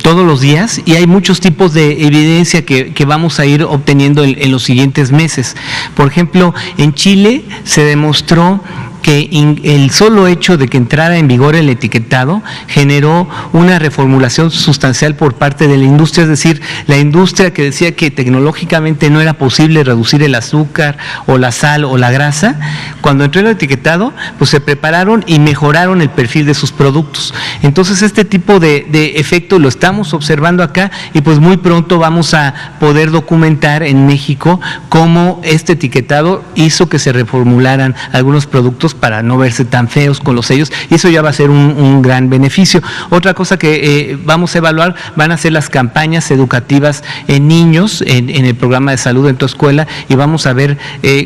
todos los días, y hay muchos tipos de evidencia que vamos a ir obteniendo en los siguientes meses. Por ejemplo, en Chile se demostró que el solo hecho de que entrara en vigor el etiquetado generó una reformulación sustancial por parte de la industria, es decir, la industria que decía que tecnológicamente no era posible reducir el azúcar o la sal o la grasa, cuando entró el etiquetado, pues se prepararon y mejoraron el perfil de sus productos. Entonces, este tipo de efecto lo estamos observando acá, y pues muy pronto vamos a poder documentar en México cómo este etiquetado hizo que se reformularan algunos productos para no verse tan feos con los sellos, y eso ya va a ser un gran beneficio. Otra cosa que vamos a evaluar van a ser las campañas educativas en niños en el programa de salud en tu escuela, y vamos a ver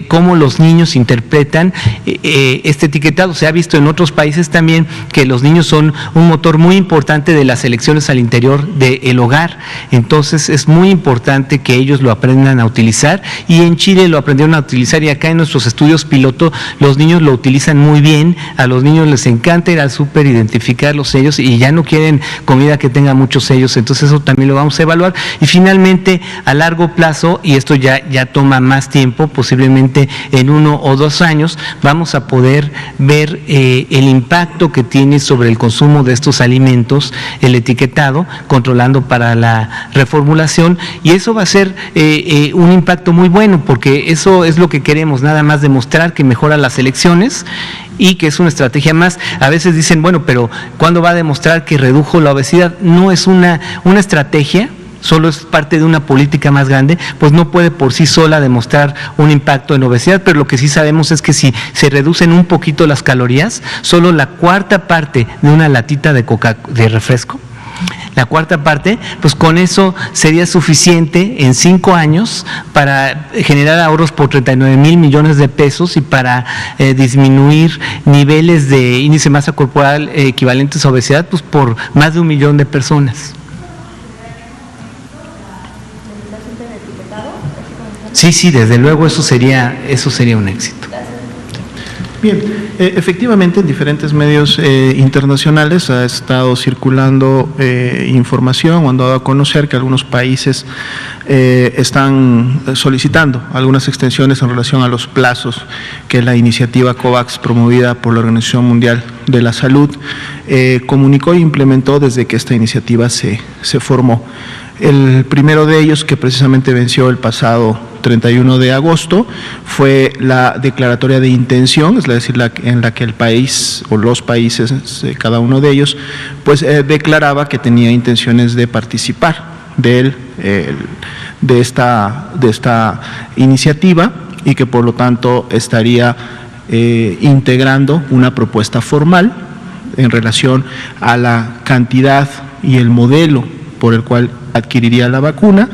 cómo los niños interpretan este etiquetado. Se ha visto en otros países también que los niños son un motor muy importante de las elecciones al interior del hogar, entonces es muy importante que ellos lo aprendan a utilizar, y en Chile lo aprendieron a utilizar, y acá en nuestros estudios piloto los niños lo utilizan muy bien. A los niños les encanta ir al súper, identificar los sellos, y ya no quieren comida que tenga muchos sellos, entonces eso también lo vamos a evaluar. Y finalmente, a largo plazo, y esto ya toma más tiempo, posiblemente en 1 o 2 años, vamos a poder ver el impacto que tiene sobre el consumo de estos alimentos el etiquetado, controlando para la reformulación, y eso va a ser un impacto muy bueno, porque eso es lo que queremos, nada más demostrar que mejora las elecciones y que es una estrategia más. A veces dicen, bueno, pero ¿cuándo va a demostrar que redujo la obesidad? No es una estrategia, solo es parte de una política más grande, pues no puede por sí sola demostrar un impacto en obesidad, pero lo que sí sabemos es que si se reducen un poquito las calorías, solo la cuarta parte de una latita de refresco, la cuarta parte, pues con eso sería suficiente en 5 años para generar ahorros por 39,000 millones de pesos y para disminuir niveles de índice de masa corporal equivalentes a obesidad, pues por más de 1 millón de personas. Sí, desde luego eso sería un éxito. Bien, efectivamente en diferentes medios internacionales ha estado circulando información o han dado a conocer que algunos países están solicitando algunas extensiones en relación a los plazos que la iniciativa COVAX, promovida por la Organización Mundial de la Salud, comunicó e implementó desde que esta iniciativa se formó. El primero de ellos, que precisamente venció el pasado 31 de agosto, fue la declaratoria de intención, es decir, en la que el país o los países, cada uno de ellos, pues declaraba que tenía intenciones de participar de esta iniciativa y que por lo tanto estaría integrando una propuesta formal en relación a la cantidad y el modelo por el cual adquiriría la vacuna,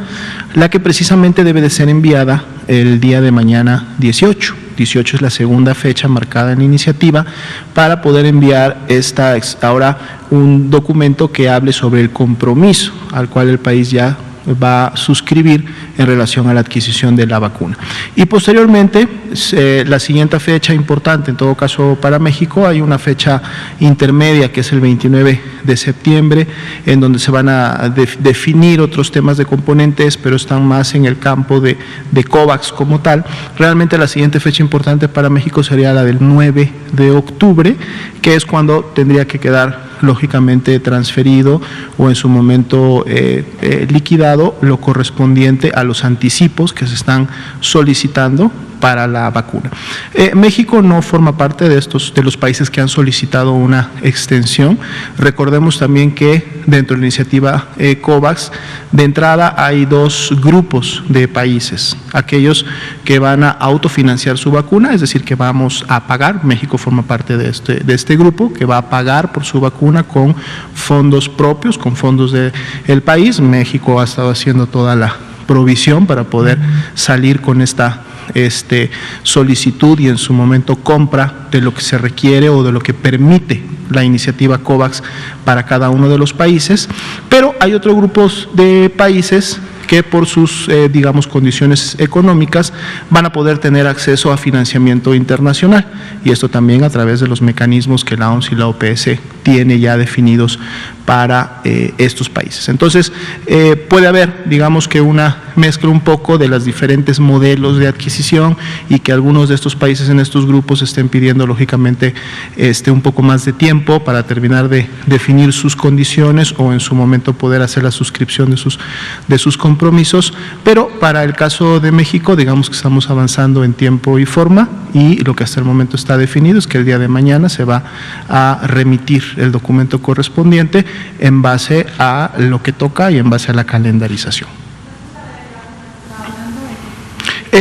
la que precisamente debe de ser enviada el día de mañana 18. 18 es la segunda fecha marcada en la iniciativa para poder enviar ahora un documento que hable sobre el compromiso al cual el país ya va a suscribir en relación a la adquisición de la vacuna. Y posteriormente, la siguiente fecha importante, en todo caso para México, hay una fecha intermedia que es el 29 de septiembre, en donde se van a definir otros temas de componentes, pero están más en el campo de COVAX como tal. Realmente la siguiente fecha importante para México sería la del 9 de octubre, que es cuando tendría que quedar lógicamente transferido o en su momento liquidado lo correspondiente a los anticipos que se están solicitando para la vacuna. México no forma parte de los países que han solicitado una extensión. Recordemos también que dentro de la iniciativa COVAX, de entrada hay dos grupos de países, aquellos que van a autofinanciar su vacuna, es decir, que vamos a pagar, México forma parte de este grupo, que va a pagar por su vacuna con fondos propios, con fondos del país. México ha estado haciendo toda la provisión para poder salir con esta solicitud y en su momento compra de lo que se requiere o de lo que permite la iniciativa COVAX para cada uno de los países, pero hay otros grupos de países que por sus, condiciones económicas van a poder tener acceso a financiamiento internacional, y esto también a través de los mecanismos que la OMS y la OPS tiene ya definidos para estos países. Entonces, puede haber, una mezcla un poco de los diferentes modelos de adquisición y que algunos de estos países en estos grupos estén pidiendo, lógicamente, un poco más de tiempo para terminar de definir sus condiciones o en su momento poder hacer la suscripción de sus compromisos, pero para el caso de México, que estamos avanzando en tiempo y forma, y lo que hasta el momento está definido es que el día de mañana se va a remitir el documento correspondiente en base a lo que toca y en base a la calendarización.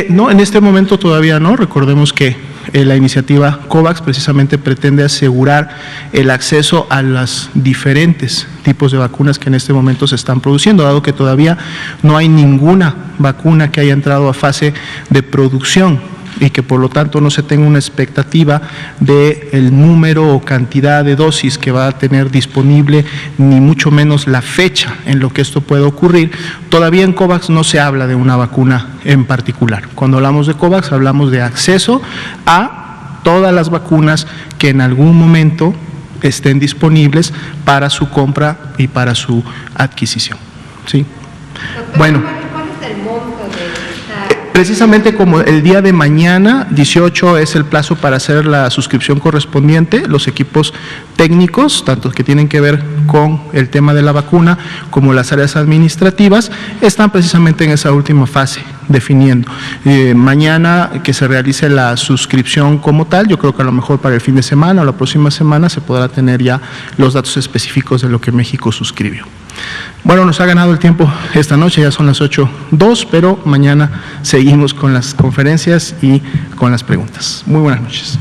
No, en este momento todavía no. Recordemos que la iniciativa COVAX precisamente pretende asegurar el acceso a los diferentes tipos de vacunas que en este momento se están produciendo, dado que todavía no hay ninguna vacuna que haya entrado a fase de producción y que por lo tanto no se tenga una expectativa de el número o cantidad de dosis que va a tener disponible, ni mucho menos la fecha en lo que esto puede ocurrir. Todavía en COVAX no se habla de una vacuna en particular. Cuando hablamos de COVAX hablamos de acceso a todas las vacunas que en algún momento estén disponibles para su compra y para su adquisición. ¿Sí? Bueno. Precisamente como el día de mañana, 18, es el plazo para hacer la suscripción correspondiente, los equipos técnicos, tanto que tienen que ver con el tema de la vacuna como las áreas administrativas, están precisamente en esa última fase, definiendo. Mañana que se realice la suscripción como tal, yo creo que a lo mejor para el fin de semana o la próxima semana se podrá tener ya los datos específicos de lo que México suscribió. Bueno, nos ha ganado el tiempo esta noche, ya son las 8:02, pero mañana seguimos con las conferencias y con las preguntas. Muy buenas noches.